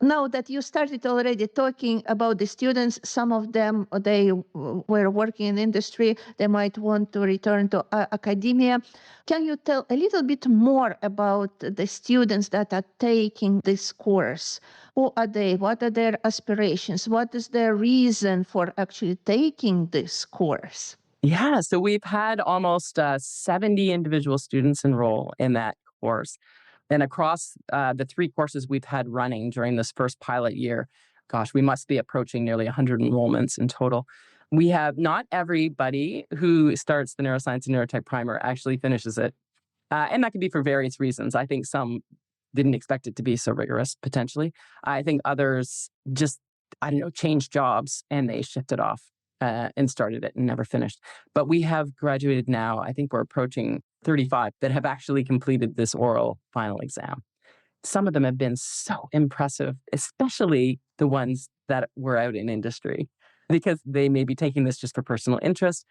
Now that you started already talking about the students, some of them, they were working in industry, they might want to return to academia. Can you tell a little bit more about the students that are taking this course? Who are they? What are their aspirations? What is their reason for actually taking this course? Yeah, so we've had almost 70 individual students enroll in that course. And across the 3 courses we've had running during this first pilot year, gosh, we must be approaching nearly 100 enrollments in total. We have not everybody who starts the neuroscience and neurotech primer actually finishes it. And that could be for various reasons. I think some didn't expect it to be so rigorous, potentially. I think others just, changed jobs and they shifted off and started it and never finished. But we have graduated now. I think we're approaching 35 that have actually completed this oral final exam. some of them have been so impressive, especially the ones that were out in industry, because they may be taking this just for personal interest.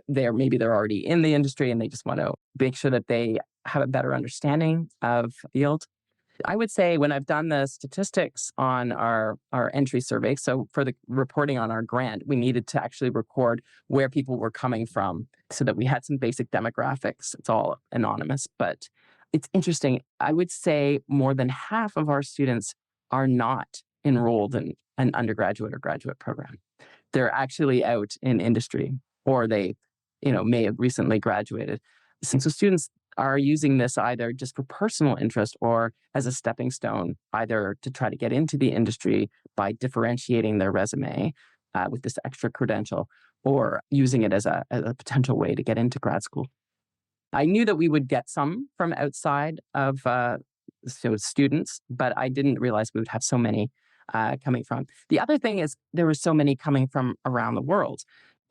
Maybe they're already in the industry and they just want to make sure that they have a better understanding of the field. I would say when I've done the statistics on our entry survey, so for the reporting on our grant, we needed to actually record where people were coming from so that we had some basic demographics. It's all anonymous, but it's interesting. I would say more than half of our students are not enrolled in an undergraduate or graduate program. They're actually out in industry, or they, may have recently graduated. So students are using this either just for personal interest or as a stepping stone, either to try to get into the industry by differentiating their resume with this extra credential, or using it as a potential way to get into grad school. I knew that we would get some from outside of students, but I didn't realize we would have so many coming from. The other thing is there were so many coming from around the world.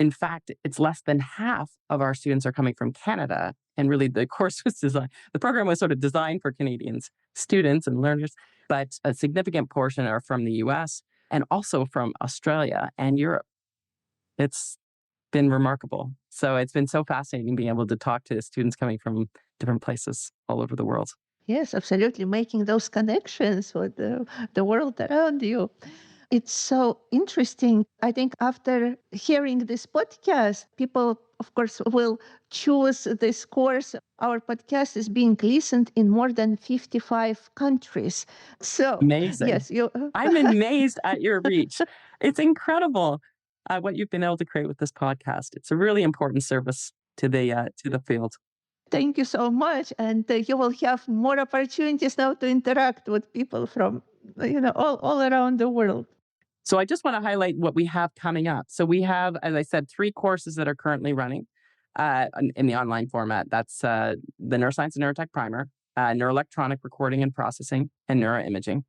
In fact, it's less than half of our students are coming from Canada. And really, the program was sort of designed for Canadians, students and learners, but a significant portion are from the US and also from Australia and Europe. It's been remarkable. So it's been so fascinating being able to talk to students coming from different places all over the world. Yes, absolutely. Making those connections with the world around you. It's so interesting. I think after hearing this podcast, people, of course, will choose this course. Our podcast is being listened in more than 55 countries. So, Amazing. yes, you. I'm amazed at your reach. It's incredible what you've been able to create with this podcast. It's a really important service to the field. Thank you so much. And you will have more opportunities now to interact with people from, all around the world. So I just want to highlight what we have coming up. So we have, as I said, 3 courses that are currently running in the online format. That's the Neuroscience and Neurotech Primer, Neuroelectronic Recording and Processing, and Neuroimaging.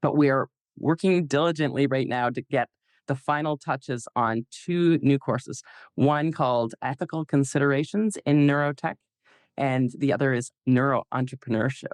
But we are working diligently right now to get the final touches on 2 new courses. One called Ethical Considerations in Neurotech, and the other is Neuroentrepreneurship.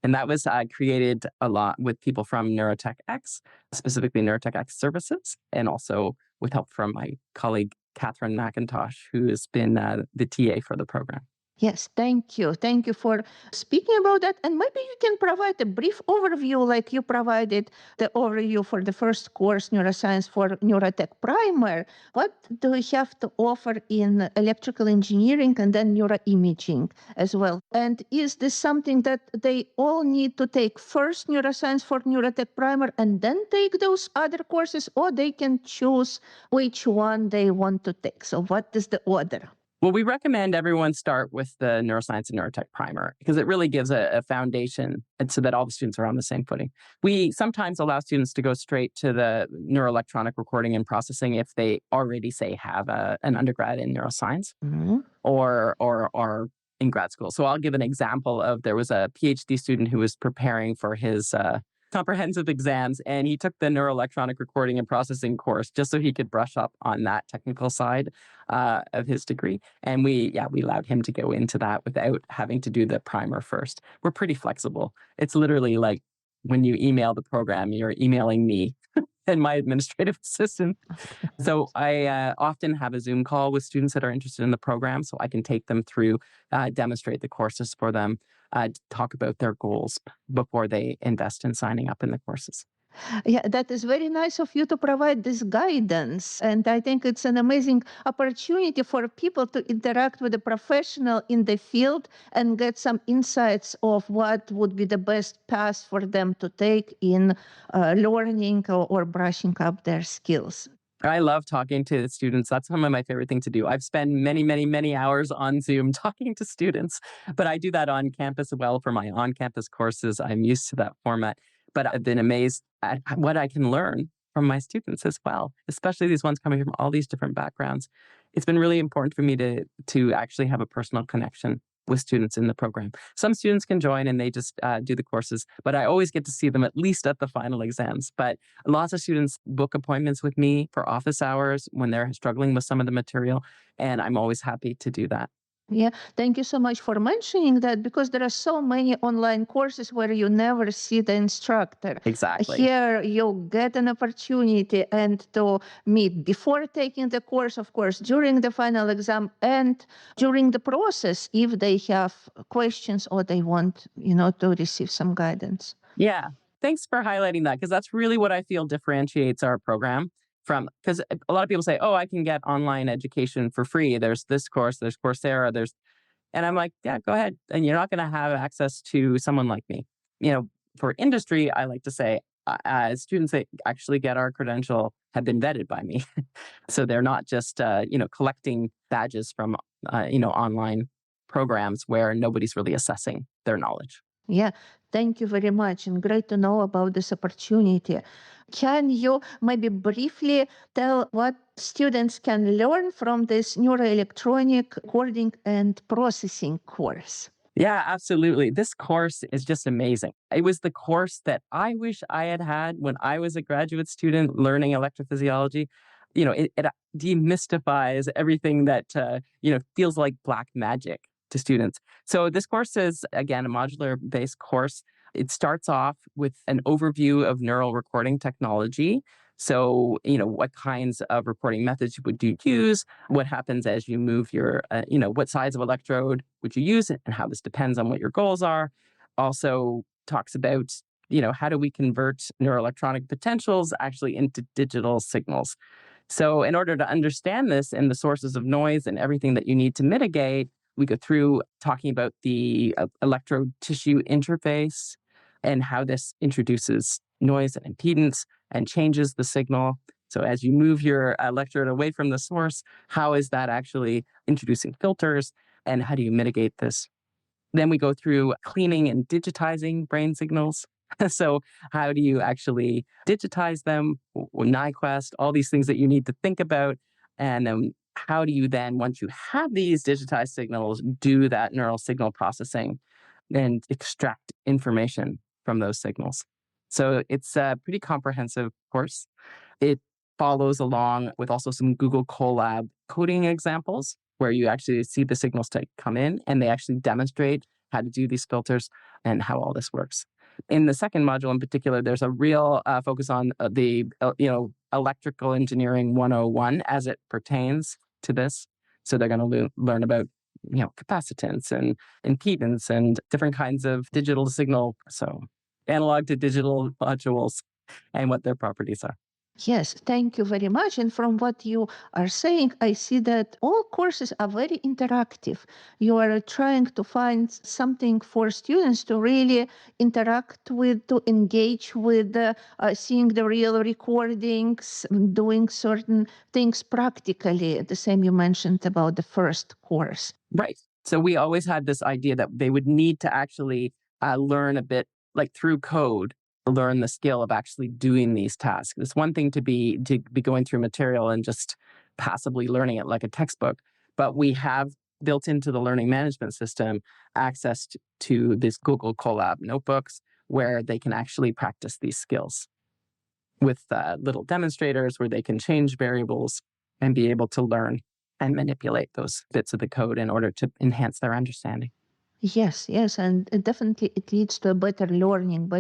And that was created a lot with people from Neurotech X, specifically Neurotech X Services, and also with help from my colleague, Catherine McIntosh, who has been the TA for the program. Yes, thank you. Thank you for speaking about that. And maybe you can provide a brief overview, like you provided the overview for the first course, Neuroscience for Neurotech Primer. What do we have to offer in electrical engineering and then neuroimaging as well? And is this something that they all need to take first, Neuroscience for Neurotech Primer, and then take those other courses, or they can choose which one they want to take? So what is the order? Well, we recommend everyone start with the Neuroscience and Neurotech Primer because it really gives a foundation and so that all the students are on the same footing. We sometimes allow students to go straight to the neuroelectronic recording and processing if they already, say, have an undergrad in neuroscience or are in grad school. So I'll give an example of there was a PhD student who was preparing for his comprehensive exams, and he took the neuroelectronic recording and processing course just so he could brush up on that technical side of his degree. And we allowed him to go into that without having to do the primer first. We're pretty flexible. It's literally like when you email the program, you're emailing me and my administrative assistant. So I often have a Zoom call with students that are interested in the program so I can take them through, demonstrate the courses for them, talk about their goals before they invest in signing up in the courses. Yeah, that is very nice of you to provide this guidance. And I think it's an amazing opportunity for people to interact with a professional in the field and get some insights of what would be the best path for them to take in learning or brushing up their skills. I love talking to students. That's some of my favorite thing to do. I've spent many, many, many hours on Zoom talking to students, but I do that on campus as well for my on-campus courses. I'm used to that format, but I've been amazed at what I can learn from my students as well, especially these ones coming from all these different backgrounds. It's been really important for me to actually have a personal connection with students in the program. Some students can join and they just do the courses, but I always get to see them at least at the final exams. But lots of students book appointments with me for office hours when they're struggling with some of the material, and I'm always happy to do that. Yeah, thank you so much for mentioning that because there are so many online courses where you never see the instructor. Exactly. Here you get an opportunity and to meet before taking the course, of course, during the final exam and during the process if they have questions or they want, to receive some guidance. Yeah. Thanks for highlighting that because that's really what I feel differentiates our program from because a lot of people say, "Oh, I can get online education for free. There's this course, there's Coursera, there's," and I'm like, "Yeah, go ahead." And you're not going to have access to someone like me. For industry, I like to say, students that actually get our credential have been vetted by me, so they're not just collecting badges from online programs where nobody's really assessing their knowledge. Yeah, thank you very much, and great to know about this opportunity. Can you maybe briefly tell what students can learn from this neuroelectronic coding and processing course? Yeah, absolutely. This course is just amazing. It was the course that I wish I had had when I was a graduate student learning electrophysiology. It demystifies everything that, feels like black magic to students. So this course is, again, a modular based course. It starts off with an overview of neural recording technology. So, what kinds of recording methods would you use? What happens as you move what size of electrode would you use and how this depends on what your goals are. Also talks about, how do we convert neuroelectronic potentials actually into digital signals. So in order to understand this and the sources of noise and everything that you need to mitigate, we go through talking about the electrode tissue interface and how this introduces noise and impedance and changes the signal. So as you move your electrode away from the source, how is that actually introducing filters and how do you mitigate this? Then we go through cleaning and digitizing brain signals. So how do you actually digitize them? Nyquist, all these things that you need to think about. And how do you then, once you have these digitized signals, do that neural signal processing and extract information from those signals? So it's a pretty comprehensive course. It follows along with also some Google Colab coding examples where you actually see the signals to come in and they actually demonstrate how to do these filters and how all this works. In the second module in particular, there's a real focus on the electrical engineering 101 as it pertains to this. So they're going to learn about capacitance and impedance and different kinds of digital signal. So analog to digital modules and what their properties are. Yes, thank you very much. And from what you are saying, I see that all courses are very interactive. You are trying to find something for students to really interact with, to engage with, seeing the real recordings, doing certain things practically. The same you mentioned about the first course. Right. So we always had this idea that they would need to actually learn a bit, like through code, learn the skill of actually doing these tasks. It's one thing to be going through material and just passively learning it like a textbook, but we have built into the learning management system access to these Google Colab notebooks where they can actually practice these skills with little demonstrators where they can change variables and be able to learn and manipulate those bits of the code in order to enhance their understanding. Yes, yes, and definitely it leads to a better learning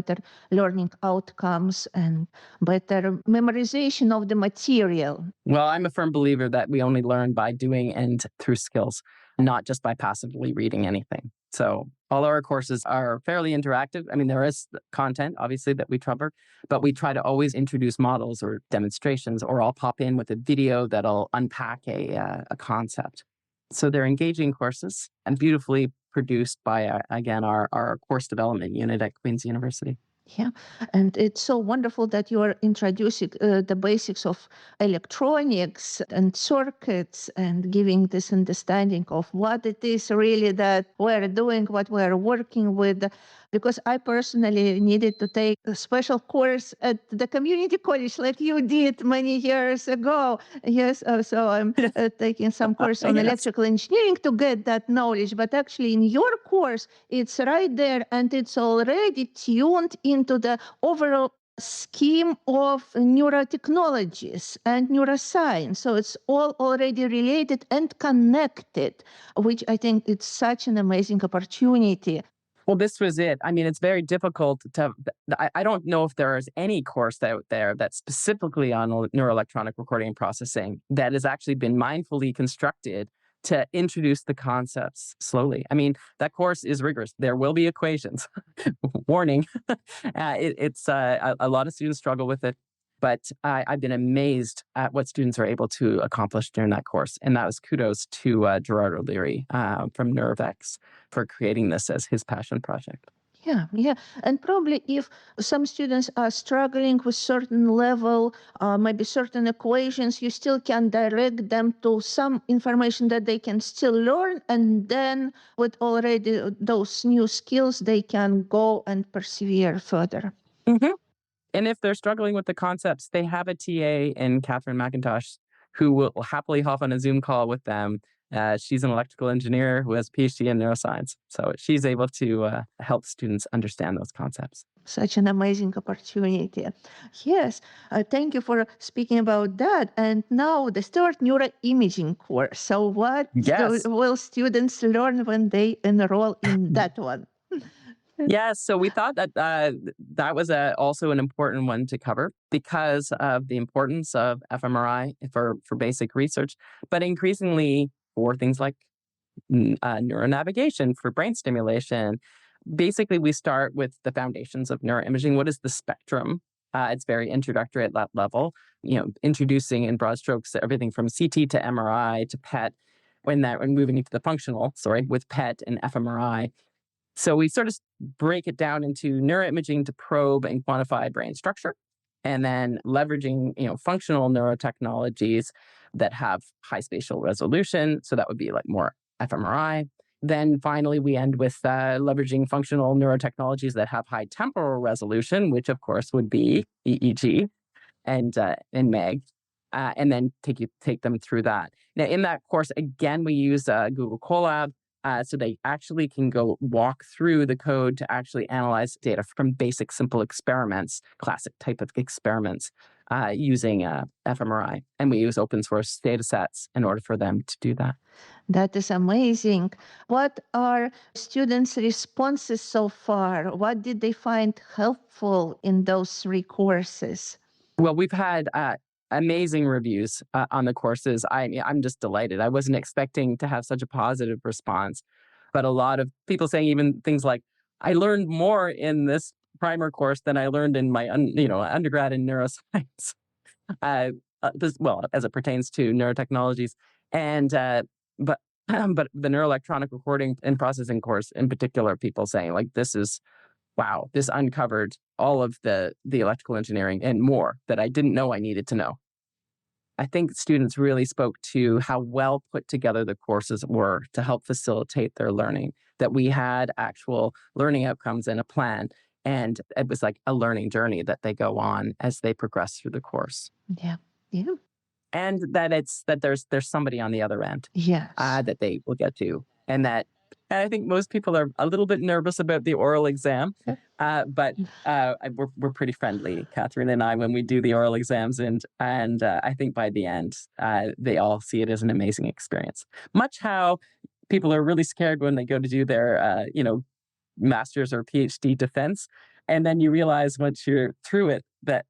outcomes, and better memorization of the material. Well, I'm a firm believer that we only learn by doing and through skills, not just by passively reading anything. So all our courses are fairly interactive. I mean, there is content, obviously, that we cover, but we try to always introduce models or demonstrations, or I'll pop in with a video that'll unpack a concept. So they're engaging courses and beautifully produced by, again, our course development unit at Queen's University. Yeah, and it's so wonderful that you are introducing the basics of electronics and circuits and giving this understanding of what it is really that we're doing, what we're working with. Because I personally needed to take a special course at the community college like you did many years ago. Yes, so I'm taking some course on Yes. electrical engineering to get that knowledge. But actually, in your course, it's right there and it's already tuned into the overall scheme of neurotechnologies and neuroscience. So it's all already related and connected, which I think it's such an amazing opportunity. Well, this was it. I mean, it's very difficult to. I don't know if there is any course out there that's specifically on neuroelectronic recording and processing that has actually been mindfully constructed to introduce the concepts slowly. I mean, that course is rigorous. There will be equations. Warning. It's a lot of students struggle with it, but I've been amazed at what students are able to accomplish during that course. And that was kudos to Gerard O'Leary from Neurotech for creating this as his passion project. Yeah, yeah. And probably if some students are struggling with certain level, maybe certain equations, you still can direct them to some information that they can still learn. And then with already those new skills, they can go and persevere further. Mm-hmm. And if they're struggling with the concepts, they have a TA in Catherine McIntosh who will happily hop on a Zoom call with them. She's an electrical engineer who has a PhD in neuroscience. So she's able to help students understand those concepts. Such an amazing opportunity. Yes, thank you for speaking about that. And now the third neuroimaging course. So what Yes. will students learn when they enroll in that one? Yeah, so we thought that that was also an important one to cover because of the importance of fMRI for basic research, but increasingly for things like neuronavigation, for brain stimulation. Basically, we start with the foundations of neuroimaging. What is the spectrum? It's very introductory at that level, introducing in broad strokes everything from CT to MRI to PET, when moving into the functional, with PET and fMRI. So we sort of break it down into neuroimaging to probe and quantify brain structure, and then leveraging, functional neurotechnologies that have high spatial resolution. So that would be like more fMRI. Then finally, we end with leveraging functional neurotechnologies that have high temporal resolution, which of course would be EEG and MEG, and then take them through that. Now, in that course, again, we use Google Colab. So they actually can go walk through the code to actually analyze data from basic, simple experiments, classic type of experiments, using fMRI. And we use open source data sets in order for them to do that. That is amazing. What are students' responses so far? What did they find helpful in those 3 courses? Well, we've had amazing reviews on the courses. I'm just delighted. I wasn't expecting to have such a positive response, but a lot of people saying even things like, I learned more in this primer course than I learned in my undergrad in neuroscience. As it pertains to neurotechnologies, and but but the neuroelectronic recording and processing course in particular, people saying like, this is wow, this uncovered all of the electrical engineering and more that I didn't know I needed to know. I think students really spoke to how well put together the courses were to help facilitate their learning, that we had actual learning outcomes and a plan. And it was like a learning journey that they go on as they progress through the course. Yeah. Yeah. And that there's somebody on the other end Yes. that they will get to. And I think most people are a little bit nervous about the oral exam, but we're pretty friendly, Catherine and I, when we do the oral exams, and I think by the end, they all see it as an amazing experience. Much how people are really scared when they go to do their master's or PhD defense, and then you realize once you're through it that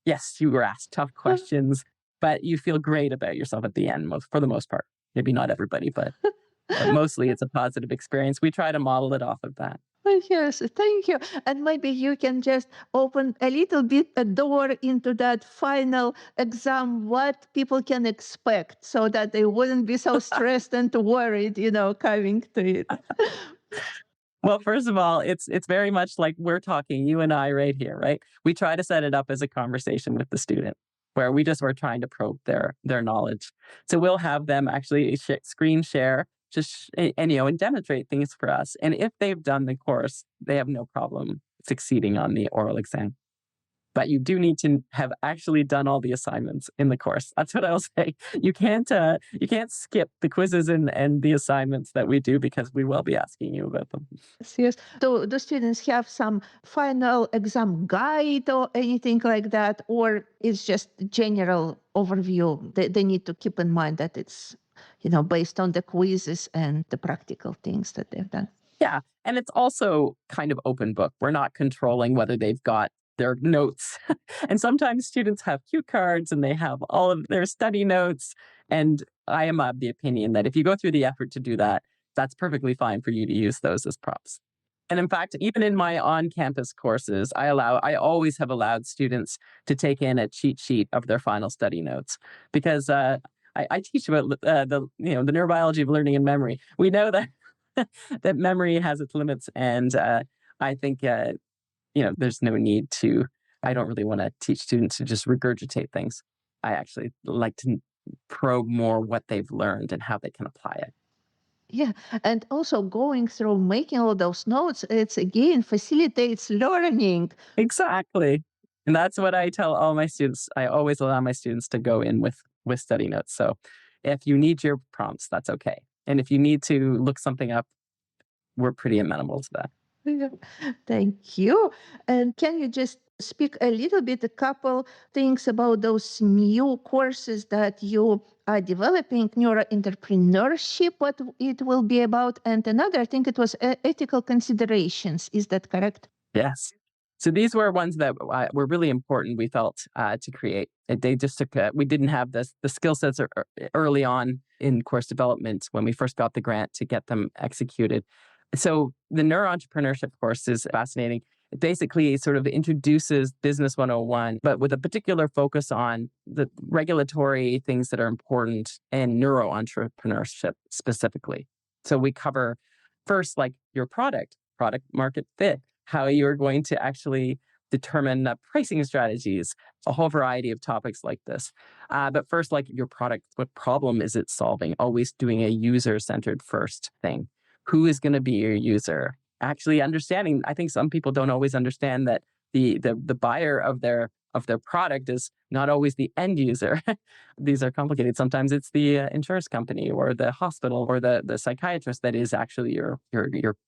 yes, you were asked tough questions, but you feel great about yourself at the end, for the most part. Maybe not everybody, but mostly it's a positive experience. We try to model it off of that. Well, yes, thank you. And maybe you can just open a little bit a door into that final exam, what people can expect, so that they wouldn't be so stressed and worried, coming to it. Well, first of all, it's very much like we're talking, you and I right here, right? We try to set it up as a conversation with the student where we just were trying to probe their knowledge. So we'll have them actually screen share and demonstrate things for us. And if they've done the course, they have no problem succeeding on the oral exam. but you do need to have actually done all the assignments in the course. That's what I'll say. You can't skip the quizzes and the assignments that we do, because we will be asking you about them. Yes. Do the students have some final exam guide or anything like that, or it's just general overview? They need to keep in mind that it's, based on the quizzes and the practical things that they've done. Yeah. And it's also kind of open book. We're not controlling whether they've got their notes. And sometimes students have cue cards and they have all of their study notes. And I am of the opinion that if you go through the effort to do that, that's perfectly fine for you to use those as props. And in fact, even in my on-campus courses, I always have allowed students to take in a cheat sheet of their final study notes, because I teach about the neurobiology of learning and memory. We know that that memory has its limits, and I think there's no need to. I don't really want to teach students to just regurgitate things. I actually like to probe more what they've learned and how they can apply it. Yeah, and also going through making all those notes, it's again facilitates learning. Exactly. And that's what I tell all my students. I always allow my students to go in with study notes. So if you need your prompts, that's okay. And if you need to look something up, we're pretty amenable to that. Yeah. Thank you. And can you just speak a little bit, a couple things about those new courses that you are developing, neuro entrepreneurship, what it will be about, and another, I think it was ethical considerations. Is that correct? Yes. So these were ones that were really important, we felt, to create. They just took, we didn't have the skill sets early on in course development when we first got the grant to get them executed. So the neuro entrepreneurship course is fascinating. It basically sort of introduces Business 101, but with a particular focus on the regulatory things that are important in neuro entrepreneurship specifically. So we cover first, like your product market fit, how you're going to actually determine pricing strategies, a whole variety of topics like this. But first, like your product, what problem is it solving? Always doing a user-centered first thing. Who is going to be your user? Actually understanding, I think some people don't always understand that the buyer of their product is not always the end user. These are complicated. Sometimes it's the insurance company or the hospital or the psychiatrist that is actually your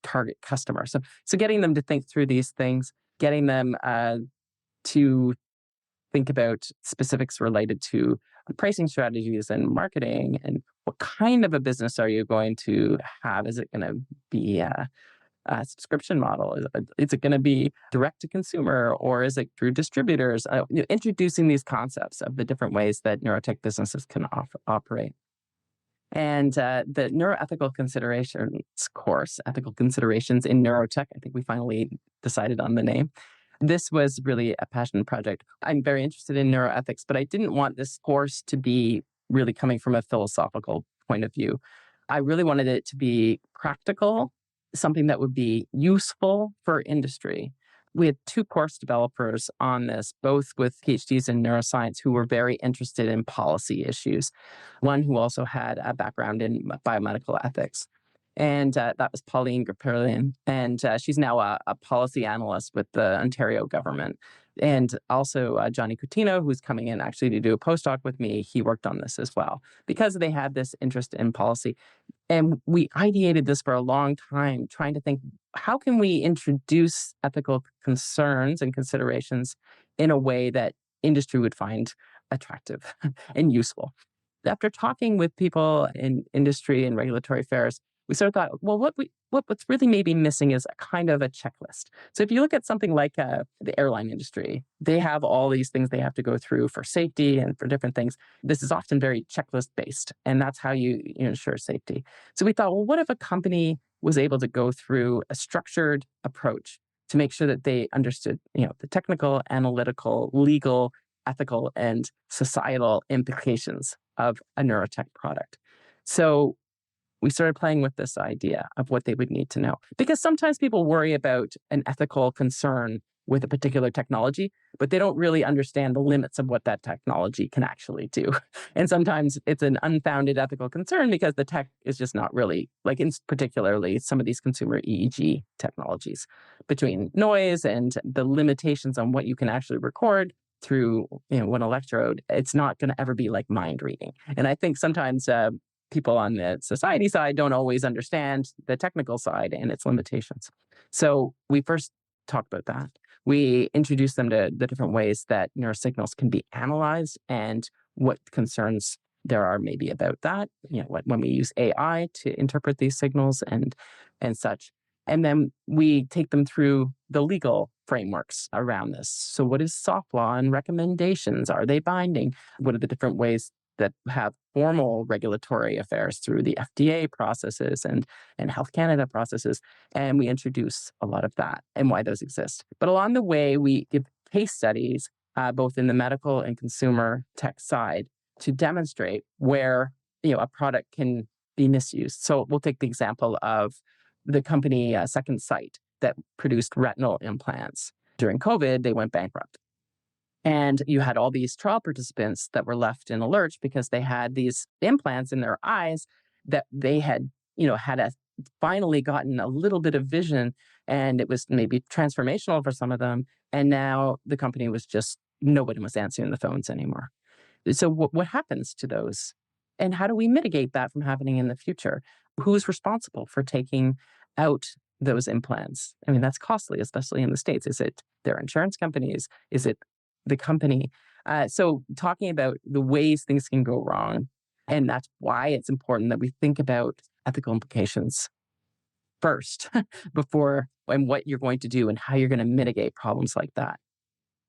target customer. So getting them to think through these things, getting them to think about specifics related to pricing strategies and marketing, and what kind of a business are you going to have? Is it going to be a subscription model? Is it going to be direct to consumer, or is it through distributors? Introducing these concepts of the different ways that neurotech businesses can operate. And the neuroethical considerations course, ethical considerations in neurotech, I think we finally decided on the name. This was really a passion project. I'm very interested in neuroethics, but I didn't want this course to be really coming from a philosophical point of view. I really wanted it to be practical, something that would be useful for industry. We had 2 course developers on this, both with PhDs in neuroscience, who were very interested in policy issues. One who also had a background in biomedical ethics. And that was Pauline Graperlin. And she's now a policy analyst with the Ontario government. And also Johnny Coutinho, who's coming in actually to do a postdoc with me, he worked on this as well, because they had this interest in policy. And we ideated this for a long time, trying to think, how can we introduce ethical concerns and considerations in a way that industry would find attractive and useful? After talking with people in industry and regulatory affairs, we sort of thought, well, what's really maybe missing is a kind of a checklist. So if you look at something like the airline industry, they have all these things they have to go through for safety and for different things. This is often very checklist based, and that's how you ensure safety. So we thought, well, what if a company was able to go through a structured approach to make sure that they understood, the technical, analytical, legal, ethical, and societal implications of a neurotech product. So we started playing with this idea of what they would need to know. Because sometimes people worry about an ethical concern with a particular technology, but they don't really understand the limits of what that technology can actually do. And sometimes it's an unfounded ethical concern because the tech is just not really, like in particularly some of these consumer EEG technologies, between noise and the limitations on what you can actually record through one electrode, it's not going to ever be like mind reading. And I think sometimes people on the society side don't always understand the technical side and its limitations. So we first talked about that. We introduced them to the different ways that neurosignals can be analyzed and what concerns there are maybe about that, when we use AI to interpret these signals and such. And then we take them through the legal frameworks around this. So what is soft law and recommendations? Are they binding? What are the different ways that have formal regulatory affairs through the FDA processes and Health Canada processes? And we introduce a lot of that and why those exist. But along the way, we give case studies, both in the medical and consumer tech side, to demonstrate where a product can be misused. So we'll take the example of the company Second Sight that produced retinal implants. During COVID, they went bankrupt. And you had all these trial participants that were left in a lurch because they had these implants in their eyes that they had finally gotten a little bit of vision, and it was maybe transformational for some of them. And now the company was just, nobody was answering the phones anymore. So what happens to those? And how do we mitigate that from happening in the future? Who's responsible for taking out those implants? I mean, that's costly, especially in the States. Is it their insurance companies? Is it the company? So talking about the ways things can go wrong, and that's why it's important that we think about ethical implications first before and what you're going to do and how you're going to mitigate problems like that.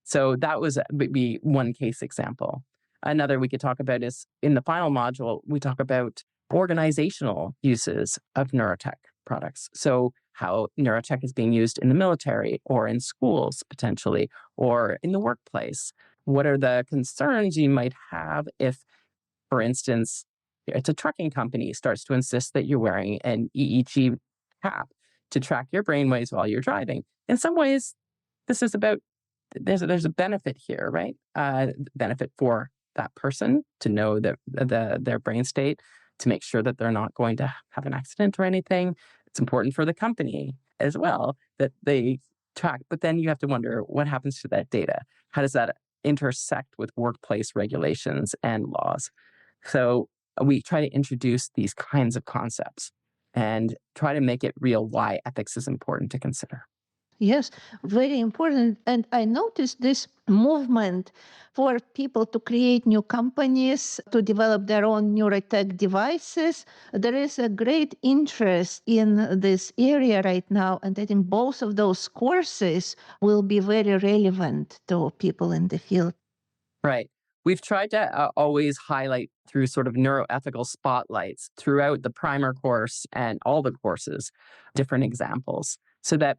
So that would be one case example. Another we could talk about is in the final module, we talk about organizational uses of neurotech products. So how neurotech is being used in the military or in schools potentially, or in the workplace. What are the concerns you might have if, for instance, it's a trucking company starts to insist that you're wearing an EEG cap to track your brainwaves while you're driving? In some ways, this is about, there's a benefit here, right? Benefit for that person to know that their brain state, to make sure that they're not going to have an accident or anything. It's important for the company as well that they track. But then you have to wonder, what happens to that data? How does that intersect with workplace regulations and laws? So we try to introduce these kinds of concepts and try to make it real why ethics is important to consider. Yes, very important. And I noticed this movement for people to create new companies, to develop their own neurotech devices. There is a great interest in this area right now. And I think both of those courses will be very relevant to people in the field. Right. We've tried to always highlight through sort of neuroethical spotlights throughout the primer course and all the courses, different examples, so that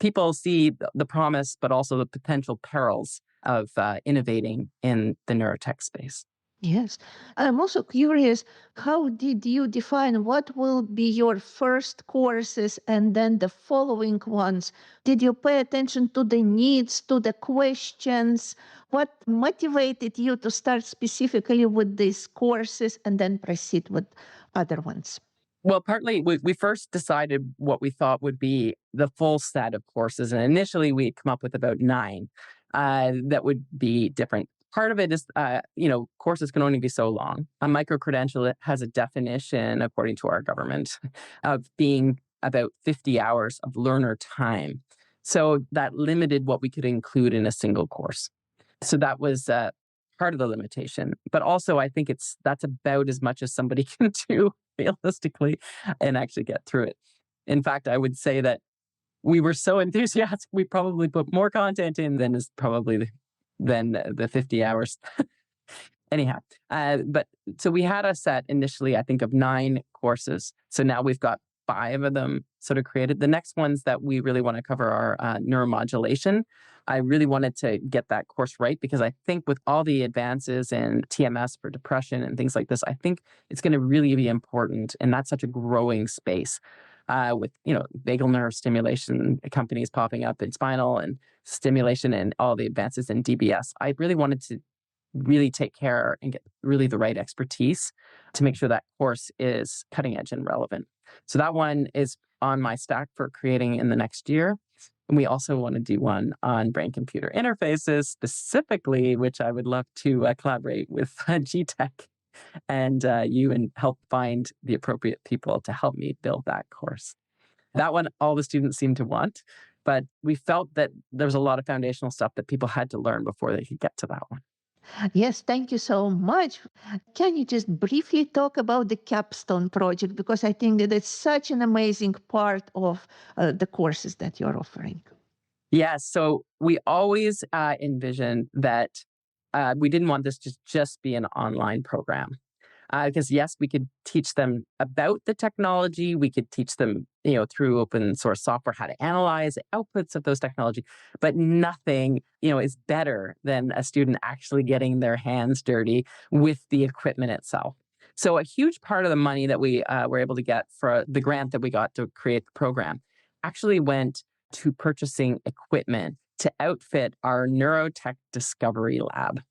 people see the promise, but also the potential perils of innovating in the neurotech space. Yes. I'm also curious, how did you define what will be your first courses and then the following ones? Did you pay attention to the needs, to the questions? What motivated you to start specifically with these courses and then proceed with other ones? Well, partly we first decided what we thought would be the full set of courses. And initially we'd come up with about 9 that would be different. Part of it is, courses can only be so long. A micro-credential has a definition, according to our government, of being about 50 hours of learner time. So that limited what we could include in a single course. So that was part of the limitation. But also, I think that's about as much as somebody can do realistically and actually get through it. In fact, I would say that we were so enthusiastic, we probably put more content in than the 50 hours. Anyhow, but so we had a set initially, I think, of 9 courses. So now we've got 5 of them sort of created. The next ones that we really want to cover are neuromodulation. I really wanted to get that course right because I think with all the advances in TMS for depression and things like this, I think it's going to really be important. And that's such a growing space with, vagal nerve stimulation companies popping up in spinal and stimulation and all the advances in DBS, I really wanted to really take care and get really the right expertise to make sure that course is cutting edge and relevant. So that one is on my stack for creating in the next year. And we also want to do one on brain-computer interfaces specifically, which I would love to collaborate with GTech and you and help find the appropriate people to help me build that course. That one, all the students seem to want, but we felt that there was a lot of foundational stuff that people had to learn before they could get to that one. Yes, thank you so much. Can you just briefly talk about the Capstone Project? Because I think that it's such an amazing part of the courses that you're offering. Yeah, so we always envisioned that we didn't want this to just be an online program. Because yes, we could teach them about the technology. We could teach them, through open source software, how to analyze the outputs of those technology. But nothing, is better than a student actually getting their hands dirty with the equipment itself. So a huge part of the money that we were able to get for the grant that we got to create the program actually went to purchasing equipment to outfit our Neurotech Discovery Lab.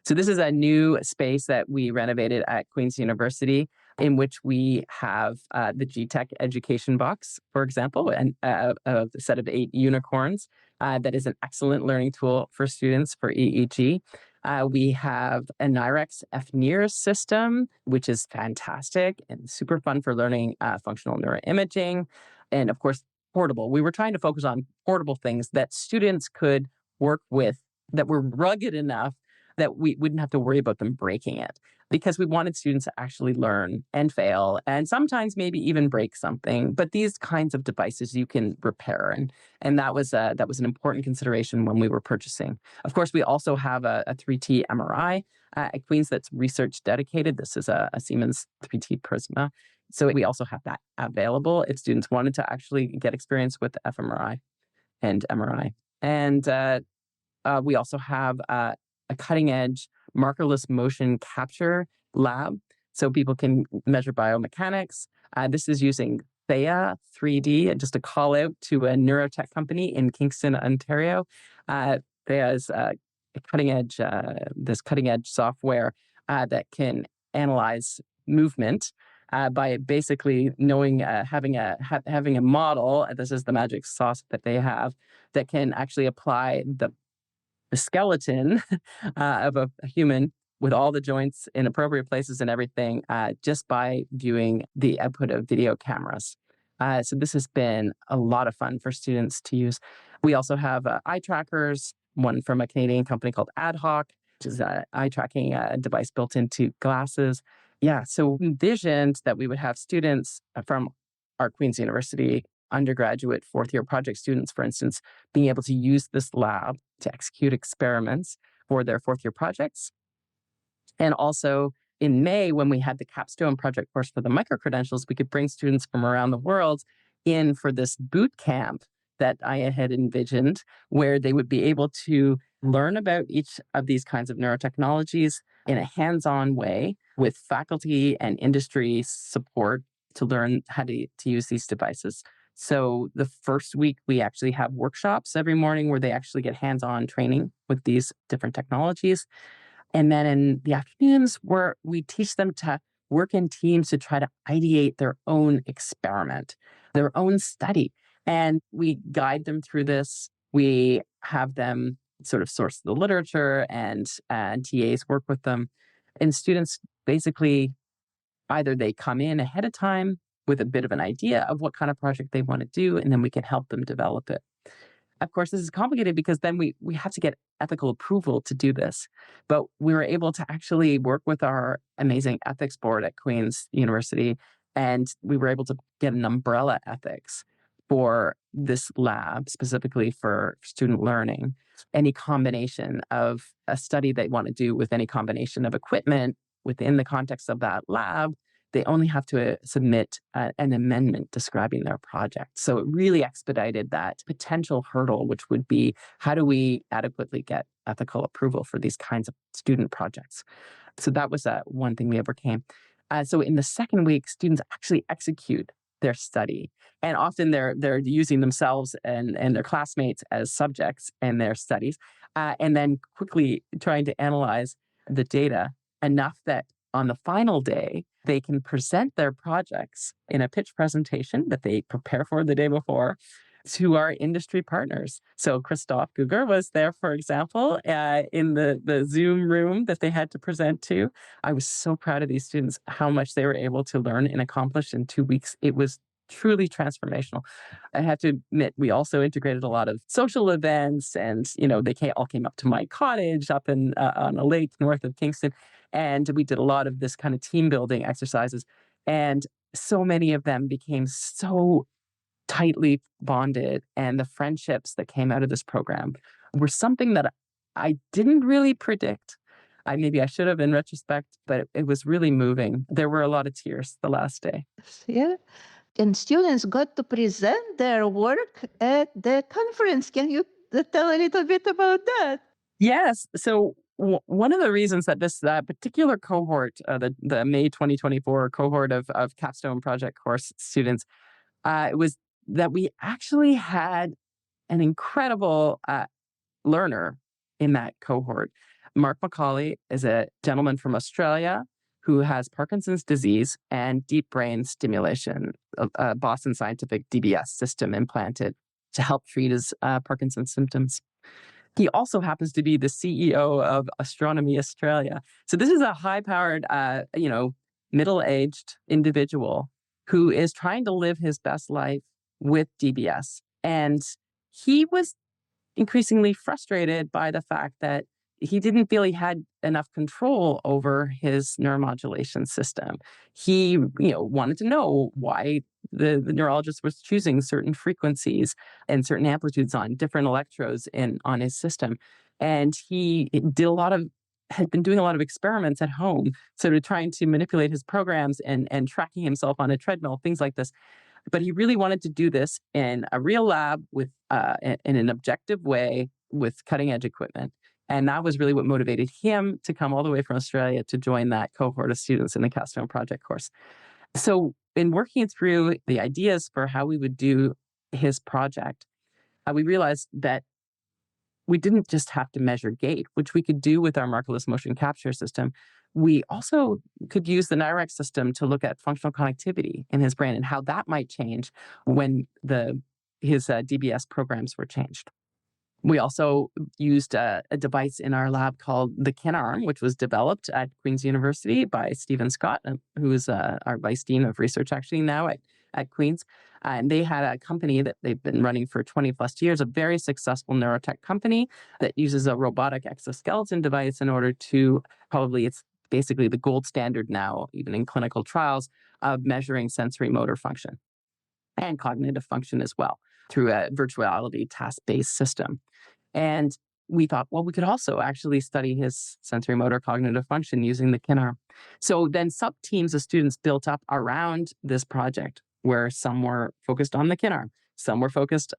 So this is a new space that we renovated at Queen's University, in which we have the GTech education box, for example, and a set of 8 unicorns. That is an excellent learning tool for students for EEG. We have a NIREX FNIR system, which is fantastic and super fun for learning functional neuroimaging. And of course, portable. We were trying to focus on portable things that students could work with that were rugged enough that we wouldn't have to worry about them breaking it, because we wanted students to actually learn and fail and sometimes maybe even break something. But these kinds of devices you can repair. And that was an important consideration when we were purchasing. Of course, we also have a 3T MRI at Queen's that's research dedicated. This is a Siemens 3T Prisma. So we also have that available if students wanted to actually get experience with fMRI and MRI. And we also have a cutting edge markerless motion capture lab, so people can measure biomechanics. This is using Theia 3D, and just a call out to a neurotech company in Kingston, Ontario. Theia is cutting edge software that can analyze movement by basically knowing, having a model. This is the magic sauce that they have that can actually apply the skeleton of a human with all the joints in appropriate places and everything, just by viewing the output of video cameras. So this has been a lot of fun for students to use. We also have eye trackers, one from a Canadian company called Ad Hoc, which is an eye tracking device built into glasses. Yeah, so we envisioned that we would have students from our Queen's University undergraduate fourth-year project students, for instance, being able to use this lab to execute experiments for their fourth-year projects. And also in May, when we had the Capstone Project course for the micro-credentials, we could bring students from around the world in for this boot camp that I had envisioned, where they would be able to learn about each of these kinds of neurotechnologies in a hands-on way with faculty and industry support to learn how to use these devices. So the first week, we actually have workshops every morning where they actually get hands-on training with these different technologies. And then in the afternoons, where we teach them to work in teams to try to ideate their own experiment, their own study. And we guide them through this. We have them sort of source the literature, and TAs work with them. And students basically, either they come in ahead of time with a bit of an idea of what kind of project they want to do, and then we can help them develop it. Of course, this is complicated because then we have to get ethical approval to do this. But we were able to actually work with our amazing ethics board at Queen's University, and we were able to get an umbrella ethics for this lab, specifically for student learning. Any combination of a study they want to do with any combination of equipment within the context of that lab, they only have to submit an amendment describing their project. So it really expedited that potential hurdle, which would be, how do we adequately get ethical approval for these kinds of student projects? So that was one thing we overcame. So in the second week, students actually execute their study. And often they're using themselves and their classmates as subjects in their studies, and then quickly trying to analyze the data enough that on the final day, they can present their projects in a pitch presentation that they prepare for the day before to our industry partners. So Christophe Guger was there, for example, in the Zoom room that they had to present to. I was so proud of these students, how much they were able to learn and accomplish in 2 weeks. It was truly transformational. I have to admit, we also integrated a lot of social events, and they all came up to my cottage up in on a lake north of Kingston, and we did a lot of this kind of team building exercises. And so many of them became so tightly bonded, and the friendships that came out of this program were something that I didn't really predict. Maybe I should have in retrospect, but it was really moving. There were a lot of tears the last day. Yeah. And students got to present their work at the conference. Can you tell a little bit about that? Yes. So one of the reasons that this particular cohort, the May 2024 cohort of Capstone Project course students, was that we actually had an incredible learner in that cohort. Mark Macaulay is a gentleman from Australia who has Parkinson's disease and deep brain stimulation, a Boston Scientific DBS system implanted to help treat his Parkinson's symptoms. He also happens to be the CEO of Astronomy Australia. So this is a high-powered, middle-aged individual who is trying to live his best life with DBS. And he was increasingly frustrated by the fact that he didn't feel he had enough control over his neuromodulation system. He, wanted to know why the neurologist was choosing certain frequencies and certain amplitudes on different electrodes on his system. And he had been doing a lot of experiments at home, sort of trying to manipulate his programs and tracking himself on a treadmill, things like this. But he really wanted to do this in a real lab with in an objective way with cutting edge equipment. And that was really what motivated him to come all the way from Australia to join that cohort of students in the Capstone Project course. So in working through the ideas for how we would do his project, we realized that we didn't just have to measure gait, which we could do with our markerless motion capture system. We also could use the NIREX system to look at functional connectivity in his brain and how that might change when his DBS programs were changed. We also used a device in our lab called the KinArm, which was developed at Queen's University by Stephen Scott, who is our Vice Dean of Research actually now at Queen's. And they had a company that they've been running for 20 plus years, a very successful neurotech company that uses a robotic exoskeleton device in order to it's basically the gold standard now, even in clinical trials, of measuring sensory motor function and cognitive function as well through a virtuality task-based system. And we thought, well, we could also actually study his sensory motor cognitive function using the KinArm. So then sub-teams of students built up around this project where some were focused on the KinArm.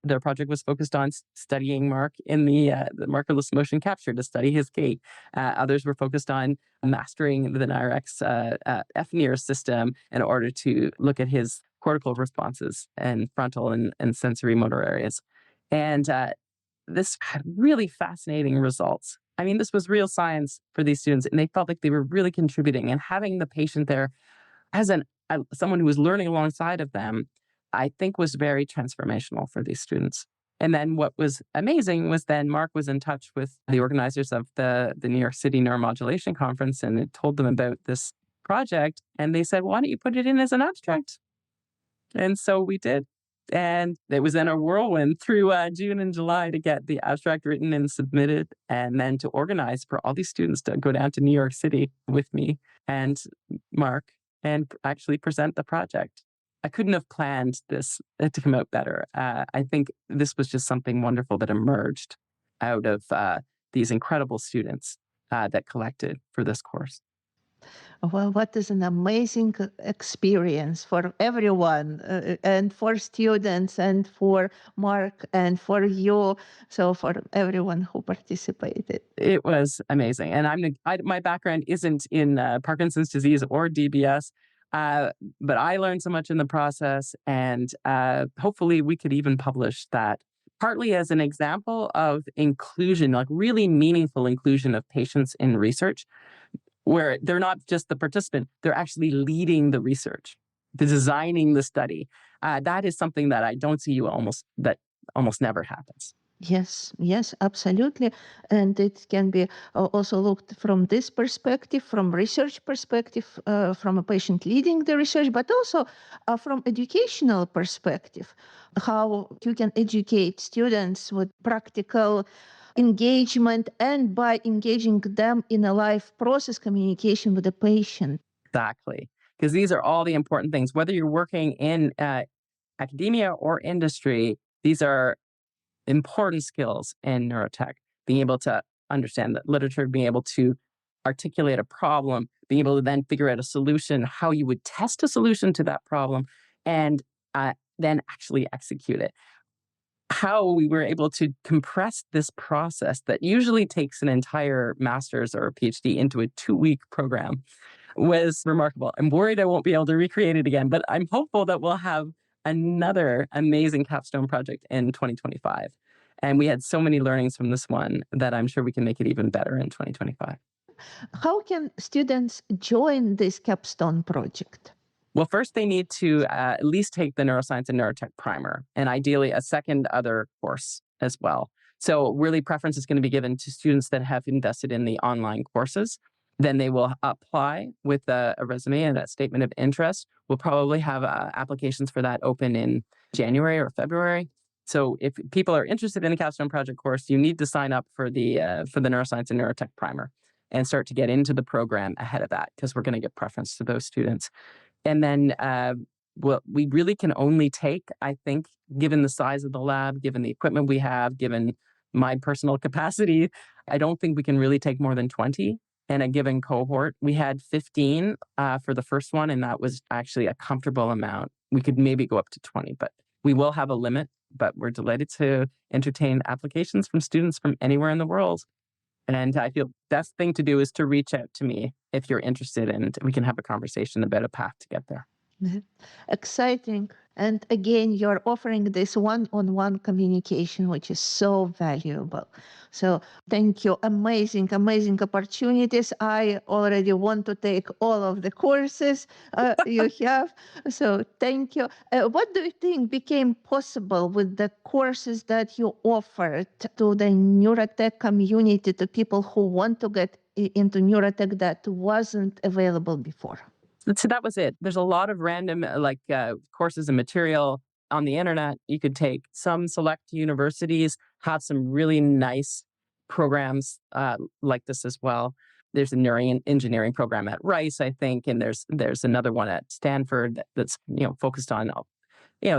Their project was focused on studying Mark in the markerless motion capture to study his gait. Others were focused on mastering the NIREX FNIR system in order to look at his cortical responses and frontal and sensory motor areas. And this had really fascinating results. I mean, this was real science for these students, and they felt like they were really contributing. And having the patient there as someone who was learning alongside of them, I think was very transformational for these students. And then what was amazing was then Mark was in touch with the organizers of the New York City Neuromodulation Conference and it told them about this project. And they said, why don't you put it in as an abstract? And so we did. And it was in a whirlwind through June and July to get the abstract written and submitted, and then to organize for all these students to go down to New York City with me and Mark and actually present the project. I couldn't have planned this to come out better. I think this was just something wonderful that emerged out of these incredible students that collected for this course. Well, what is an amazing experience for everyone, and for students, and for Mark, and for you. So for everyone who participated. It was amazing. And my background isn't in Parkinson's disease or DBS. Uh, but I learned so much in the process, and hopefully we could even publish that partly as an example of inclusion, like really meaningful inclusion of patients in research, where they're not just the participant, they're actually leading the research, the designing the study. That is something that I don't see that almost never happens. Yes, yes, absolutely. And it can be also looked from this perspective, from research perspective, from a patient leading the research, but also from educational perspective, how you can educate students with practical engagement and by engaging them in a live process communication with the patient. Exactly. Because these are all the important things. Whether you're working in academia or industry, these are important skills in neurotech. Being able to understand the literature, being able to articulate a problem, being able to then figure out a solution, how you would test a solution to that problem, and then actually execute it. How we were able to compress this process that usually takes an entire master's or a PhD into a 2-week program was remarkable. I'm worried I won't be able to recreate it again, but I'm hopeful that we'll have another amazing capstone project in 2025. And we had so many learnings from this one that I'm sure we can make it even better in 2025. How can students join this capstone project? Well, first they need to at least take the neuroscience and neurotech primer, and ideally a second other course as well. So really preference is going to be given to students that have invested in the online courses. Then they will apply with a resume and a statement of interest. We'll probably have applications for that open in January or February. So if people are interested in the Capstone Project course, you need to sign up for the neuroscience and neurotech primer and start to get into the program ahead of that, because we're going to give preference to those students. And then we really can only take, I think, given the size of the lab, given the equipment we have, given my personal capacity, I don't think we can really take more than 20 in a given cohort. We had 15 for the first one, and that was actually a comfortable amount. We could maybe go up to 20, but we will have a limit. But we're delighted to entertain applications from students from anywhere in the world. And I feel best thing to do is to reach out to me if you're interested, and we can have a conversation about a path to get there. Exciting. And again, you're offering this one-on-one communication, which is so valuable. So thank you. Amazing, amazing opportunities. I already want to take all of the courses you have. So thank you. What do you think became possible with the courses that you offered to the neurotech community, to people who want to get into neurotech that wasn't available before? So that was it. There's a lot of random courses and material on the internet you could take. Some select universities have some really nice programs like this as well. There's a neuroengineering program at Rice, I think, and there's another one at Stanford that's focused on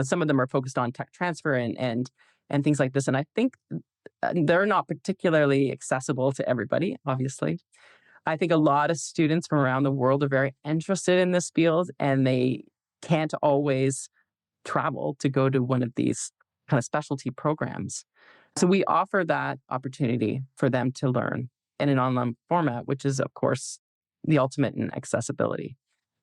some of them are focused on tech transfer and things like this. And I think they're not particularly accessible to everybody, obviously. I think a lot of students from around the world are very interested in this field, and they can't always travel to go to one of these kind of specialty programs. So we offer that opportunity for them to learn in an online format, which is, of course, the ultimate in accessibility.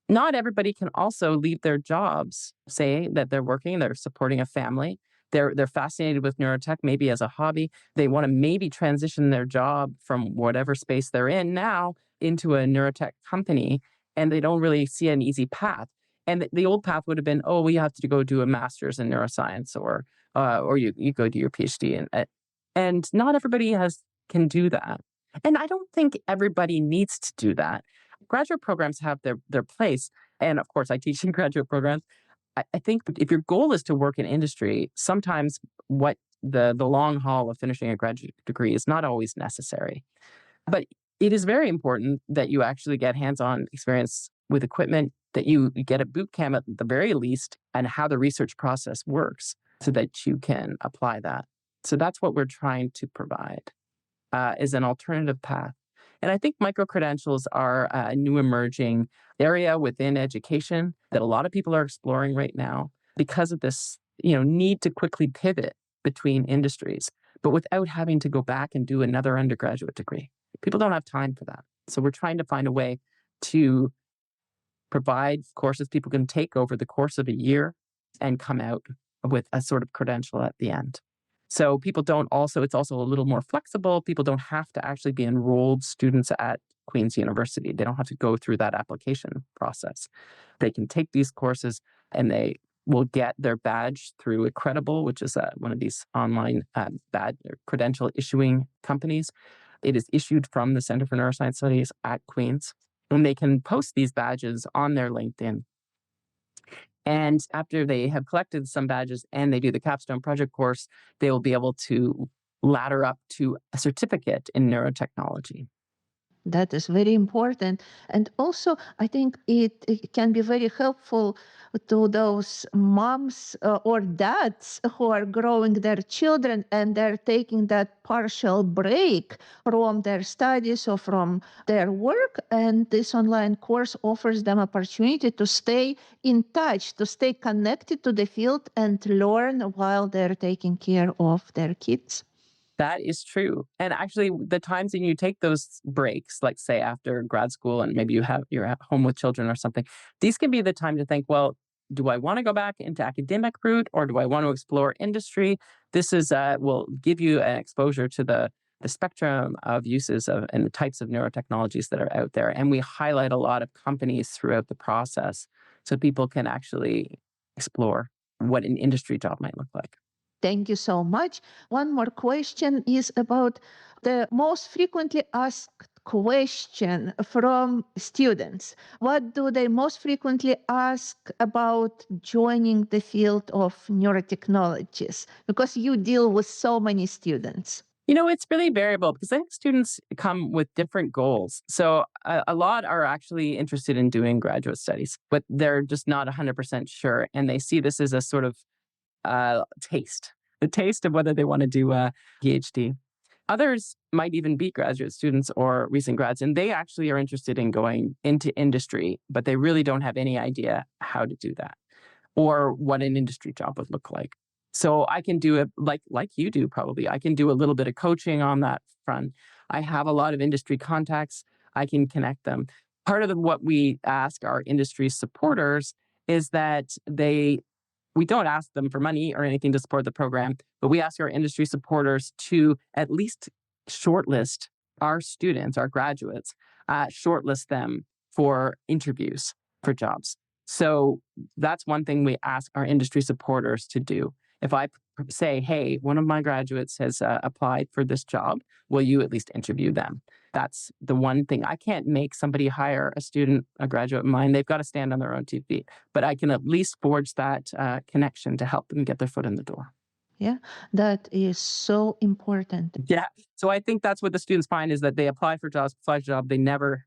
Not everybody can also leave their jobs, say that they're supporting a family. They're fascinated with neurotech, maybe as a hobby. They want to maybe transition their job from whatever space they're in now into a neurotech company, and they don't really see an easy path. And the old path would have been, oh, well, you have to go do a master's in neuroscience, or you go do your PhD. And not everybody can do that. And I don't think everybody needs to do that. Graduate programs have their place. And of course, I teach in graduate programs. I think if your goal is to work in industry, sometimes what the long haul of finishing a graduate degree is not always necessary. But it is very important that you actually get hands-on experience with equipment, that you get a boot camp at the very least, and how the research process works so that you can apply that. So that's what we're trying to provide, is an alternative path. And I think micro-credentials are a new emerging area within education that a lot of people are exploring right now because of this, need to quickly pivot between industries, but without having to go back and do another undergraduate degree. People don't have time for that. So we're trying to find a way to provide courses people can take over the course of a year and come out with a sort of credential at the end. So people don't also, it's also a little more flexible. People don't have to actually be enrolled students at Queen's University. They don't have to go through that application process. They can take these courses and they will get their badge through Accredible, which is one of these online badge credential issuing companies. It is issued from the Center for Neuroscience Studies at Queen's, and they can post these badges on their LinkedIn. And after they have collected some badges and they do the Capstone Project course, they will be able to ladder up to a certificate in neurotechnology. That is very important. And also, I think it can be very helpful to those moms or dads who are growing their children and they're taking that partial break from their studies or from their work. And this online course offers them opportunity to stay in touch, to stay connected to the field and learn while they're taking care of their kids. That is true. And actually, the times that you take those breaks, like say after grad school and maybe you're at home with children or something, these can be the time to think, well, do I want to go back into academic route or do I want to explore industry? This is will give you an exposure to the spectrum of uses of and the types of neurotechnologies that are out there. And we highlight a lot of companies throughout the process so people can actually explore what an industry job might look like. Thank you so much. One more question is about the most frequently asked question from students. What do they most frequently ask about joining the field of neurotechnologies? Because you deal with so many students. It's really variable because I think students come with different goals. So a lot are actually interested in doing graduate studies, but they're just not 100% sure. And they see this as a sort of the taste of whether they want to do a PhD. Others might even be graduate students or recent grads, and they actually are interested in going into industry, but they really don't have any idea how to do that or what an industry job would look like. So I can do it like you do probably. I can do a little bit of coaching on that front. I have a lot of industry contacts. I can connect them. Part of what we ask our industry supporters is that we don't ask them for money or anything to support the program, but we ask our industry supporters to at least shortlist our students, our graduates, shortlist them for interviews for jobs. So that's one thing we ask our industry supporters to do. If I say, hey, one of my graduates has applied for this job, will you at least interview them? That's the one thing. I can't make somebody hire a student, a graduate of mine. They've got to stand on their own 2 feet. But I can at least forge that connection to help them get their foot in the door. Yeah, that is so important. Yeah. So I think that's what the students find is that they apply for jobs, they never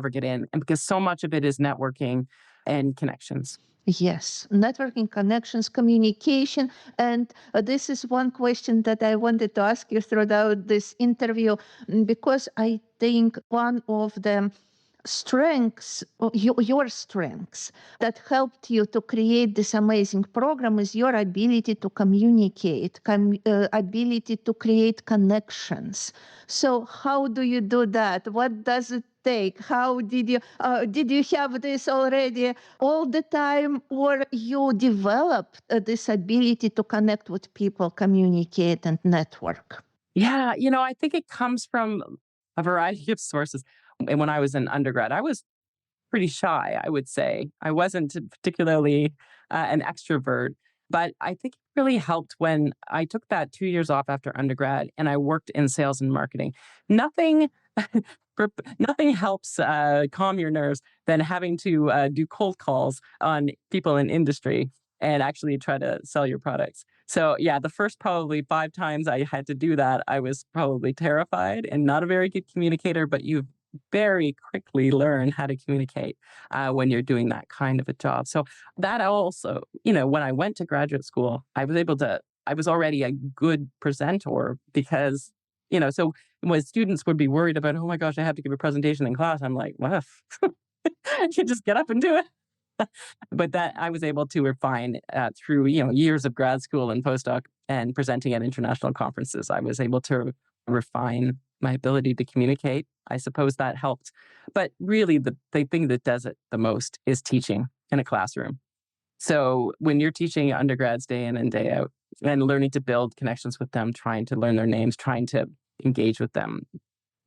get in. And because so much of it is networking and connections. Yes, networking, connections, communication. And this is one question that I wanted to ask you throughout this interview, because I think one of the strengths, your strengths that helped you to create this amazing program is your ability to communicate, ability to create connections. So how do you do that? What does it take? How did you have this already all the time, or you developed this ability to connect with people, communicate and network? Yeah, I think it comes from a variety of sources. And when I was an undergrad, I was pretty shy, I would say. I wasn't particularly an extrovert, but I think it really helped when I took that 2 years off after undergrad and I worked in sales and marketing. Nothing helps calm your nerves than having to do cold calls on people in industry and actually try to sell your products. So yeah, the first probably 5 times I had to do that, I was probably terrified and not a very good communicator, but you very quickly learn how to communicate when you're doing that kind of a job. So that also, when I went to graduate school, I was already a good presenter because, so when students would be worried about, oh my gosh, I have to give a presentation in class, I'm like, well, you just get up and do it. But that I was able to refine through, years of grad school and postdoc and presenting at international conferences. I was able to refine my ability to communicate I suppose that helped. But really, the thing that does it the most is teaching in a classroom. So when you're teaching undergrads day in and day out and learning to build connections with them, trying to learn their names, trying to engage with them,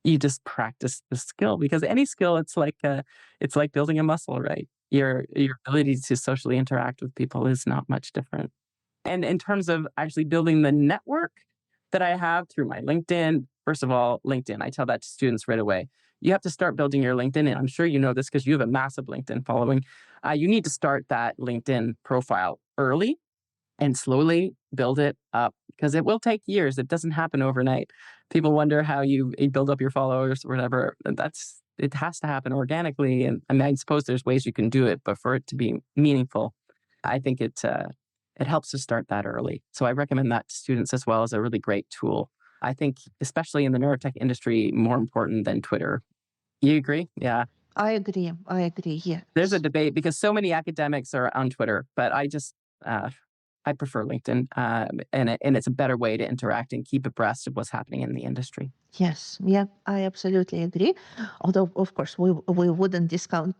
you just practice the skill, because any skill, it's like building a muscle, right? Your ability to socially interact with people is not much different. And in terms of actually building the network that I have through my LinkedIn, first of all, LinkedIn, I tell that to students right away. You have to start building your LinkedIn. And I'm sure you know this because you have a massive LinkedIn following. You need to start that LinkedIn profile early and slowly build it up, because it will take years. It doesn't happen overnight. People wonder how you build up your followers or whatever. It has to happen organically. And I mean, I suppose there's ways you can do it, but for it to be meaningful, I think it helps to start that early. So I recommend that to students as well as a really great tool. I think, especially in the neurotech industry, more important than Twitter. You agree? Yeah. I agree. Yes. There's a debate because so many academics are on Twitter, but I prefer LinkedIn, and it's a better way to interact and keep abreast of what's happening in the industry. Yes, yeah, I absolutely agree. Although, of course, we wouldn't discount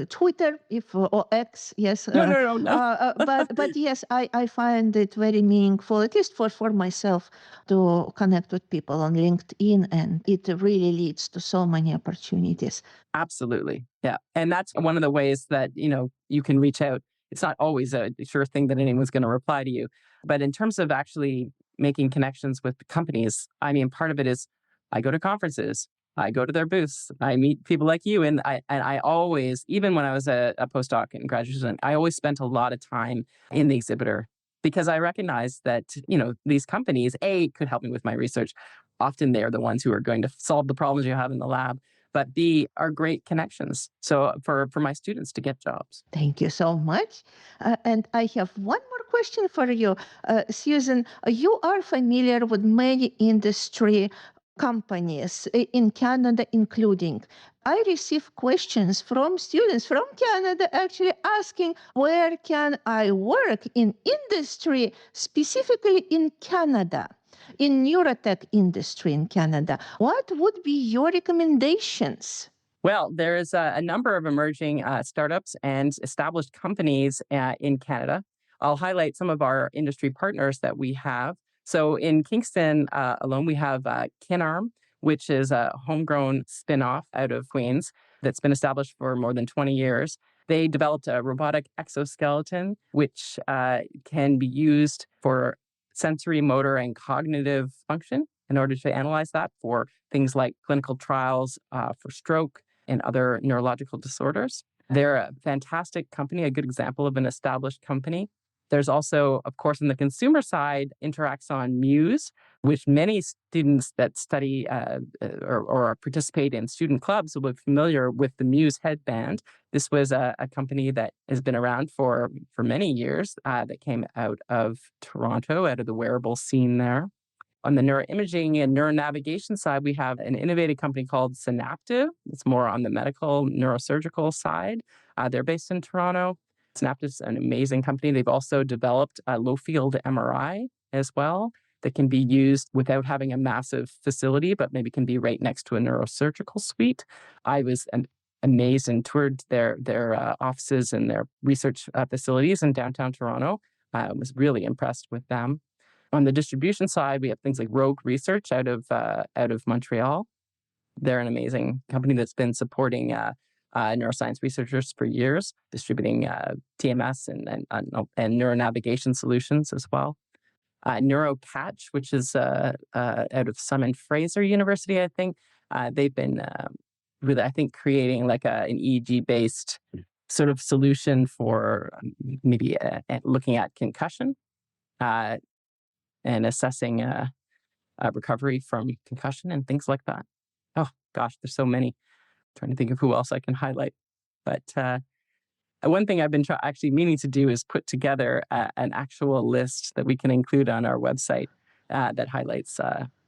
Twitter or X. Yes, No. but yes, I find it very meaningful, at least for myself, to connect with people on LinkedIn, and it really leads to so many opportunities. Absolutely. Yeah. And that's one of the ways that, you can reach out. It's not always a sure thing that anyone's going to reply to you. But in terms of actually making connections with companies, I mean, part of it is I go to conferences, I go to their booths, I meet people like you. And I always, even when I was a postdoc in graduate student, I always spent a lot of time in the exhibitor, because I recognize that, these companies, A, could help me with my research. Often they're the ones who are going to solve the problems you have in the lab, but B, are great connections. So for my students to get jobs. Thank you so much. And I have one more question for you. Susan, you are familiar with many industry companies in Canada, including. I receive questions from students from Canada actually asking, where can I work in industry, specifically in Canada? In neurotech industry in Canada, what would be your recommendations? Well, there's a number of emerging startups and established companies in Canada. I'll highlight some of our industry partners that we have. So in Kingston alone, we have Kinarm, which is a homegrown spin-off out of Queens that's been established for more than 20 years. They developed a robotic exoskeleton, which can be used for sensory, motor, and cognitive function in order to analyze that for things like clinical trials for stroke and other neurological disorders. They're a fantastic company, a good example of an established company. There's also, of course, on the consumer side, Interaxon Muse, which many students that study or participate in student clubs will be familiar with the Muse headband. This was a company that has been around for many years that came out of Toronto, out of the wearable scene there. On the neuroimaging and neuronavigation side, we have an innovative company called Synaptive. It's more on the medical neurosurgical side. They're based in Toronto. Synaptive is an amazing company. They've also developed a low-field MRI as well that can be used without having a massive facility, but maybe can be right next to a neurosurgical suite. I was amazed and toured their offices and their research facilities in downtown Toronto. I was really impressed with them. On the distribution side, we have things like Rogue Research out of Montreal. They're an amazing company that's been supporting neuroscience researchers for years, distributing TMS and neuronavigation solutions as well. NeuroCatch, which is out of Simon Fraser University, I think. They've been really, I think, creating like an EEG-based sort of solution for maybe looking at concussion. And assessing recovery from concussion and things like that. Oh, gosh, there's so many. I'm trying to think of who else I can highlight. But one thing I've been actually meaning to do is put together an actual list that we can include on our website that highlights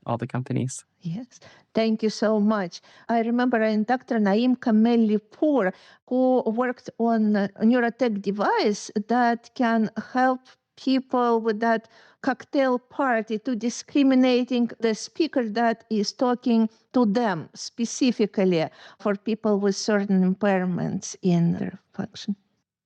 all the companies. Yes, thank you so much. I remember Dr. Naim Kamel-Lipour, who worked on a neurotech device that can help people with that cocktail party to discriminating the speaker that is talking to them specifically for people with certain impairments in their function.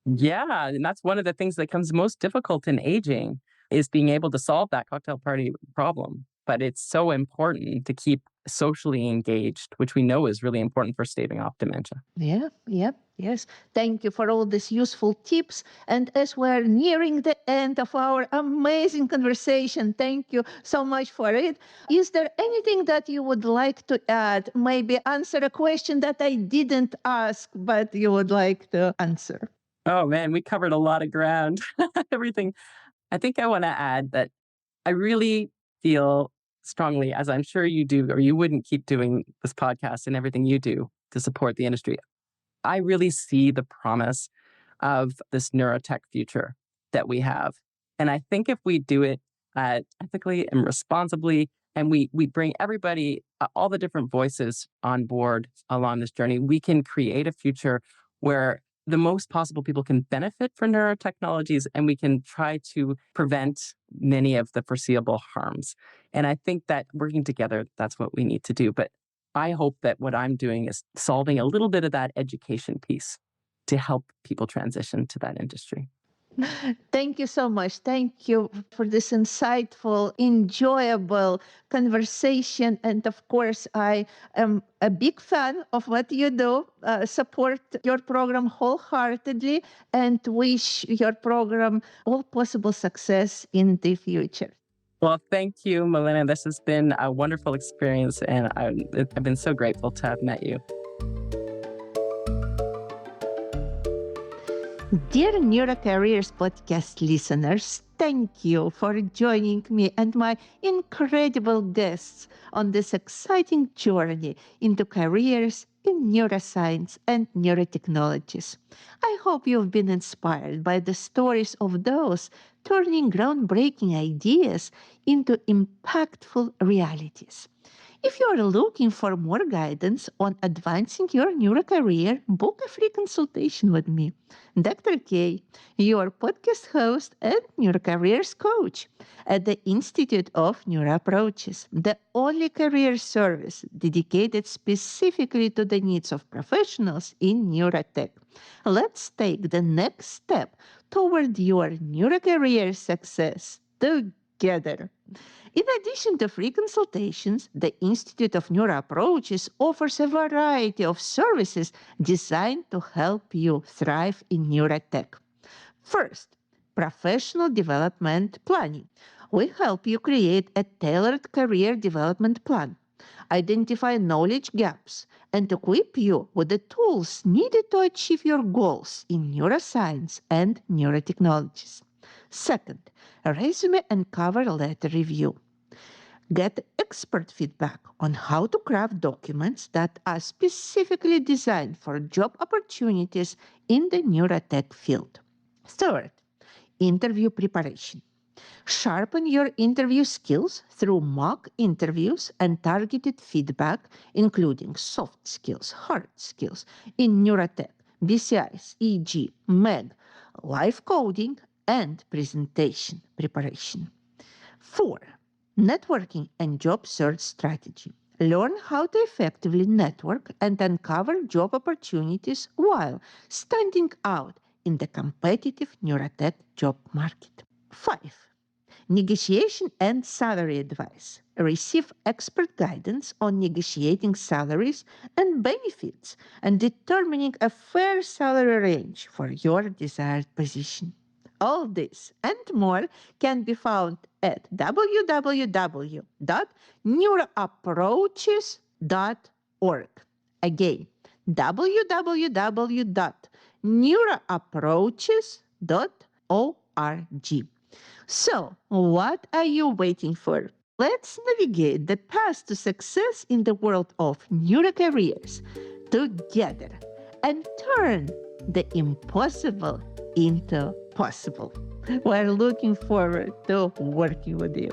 Yeah, and that's one of the things that comes most difficult in aging is being able to solve that cocktail party problem. But it's so important to keep socially engaged, which we know is really important for staving off dementia. Yes. Thank you for all these useful tips. And as we're nearing the end of our amazing conversation, thank you so much for it. Is there anything that you would like to add? Maybe answer a question that I didn't ask, but you would like to answer? Oh man, we covered a lot of ground. Everything. I think I want to add that I really feel strongly, as I'm sure you do, or you wouldn't keep doing this podcast and everything you do to support the industry. I really see the promise of this neurotech future that we have. And I think if we do it ethically and responsibly, and we bring everybody, all the different voices on board along this journey, we can create a future where the most possible people can benefit from neurotechnologies, and we can try to prevent many of the foreseeable harms. And I think that working together, that's what we need to do. But I hope that what I'm doing is solving a little bit of that education piece to help people transition to that industry. Thank you so much. Thank you for this insightful, enjoyable conversation. And of course, I am a big fan of what you do, support your program wholeheartedly, and wish your program all possible success in the future. Well, thank you, Milena. This has been a wonderful experience, and I've been so grateful to have met you. Dear NeuroCareers podcast listeners, thank you for joining me and my incredible guests on this exciting journey into careers in neuroscience and neurotechnologies. I hope you've been inspired by the stories of those turning groundbreaking ideas into impactful realities. If you are looking for more guidance on advancing your neuro career, book a free consultation with me, Dr. K, your podcast host and neurocareers coach at the Institute of Neuro Approaches, the only career service dedicated specifically to the needs of professionals in neurotech. Let's take the next step toward your neurocareer success together. In addition to free consultations, the Institute of Neuro Approaches offers a variety of services designed to help you thrive in neurotech. First, professional development planning. We help you create a tailored career development plan, identify knowledge gaps, and equip you with the tools needed to achieve your goals in neuroscience and neurotechnologies. Second, a resume and cover letter review. Get expert feedback on how to craft documents that are specifically designed for job opportunities in the neurotech field. Third, interview preparation. Sharpen your interview skills through mock interviews and targeted feedback, including soft skills, hard skills in neurotech, BCIs, EG, MEG, live coding, and presentation preparation. 4. Networking and job search strategy. Learn how to effectively network and uncover job opportunities while standing out in the competitive neurotech job market. 5. Negotiation and salary advice. Receive expert guidance on negotiating salaries and benefits and determining a fair salary range for your desired position. All this and more can be found at www.neuroapproaches.org. Again, www.neuroapproaches.org. So, what are you waiting for? Let's navigate the path to success in the world of neurocareers together and turn the impossible into possible. We're looking forward to working with you.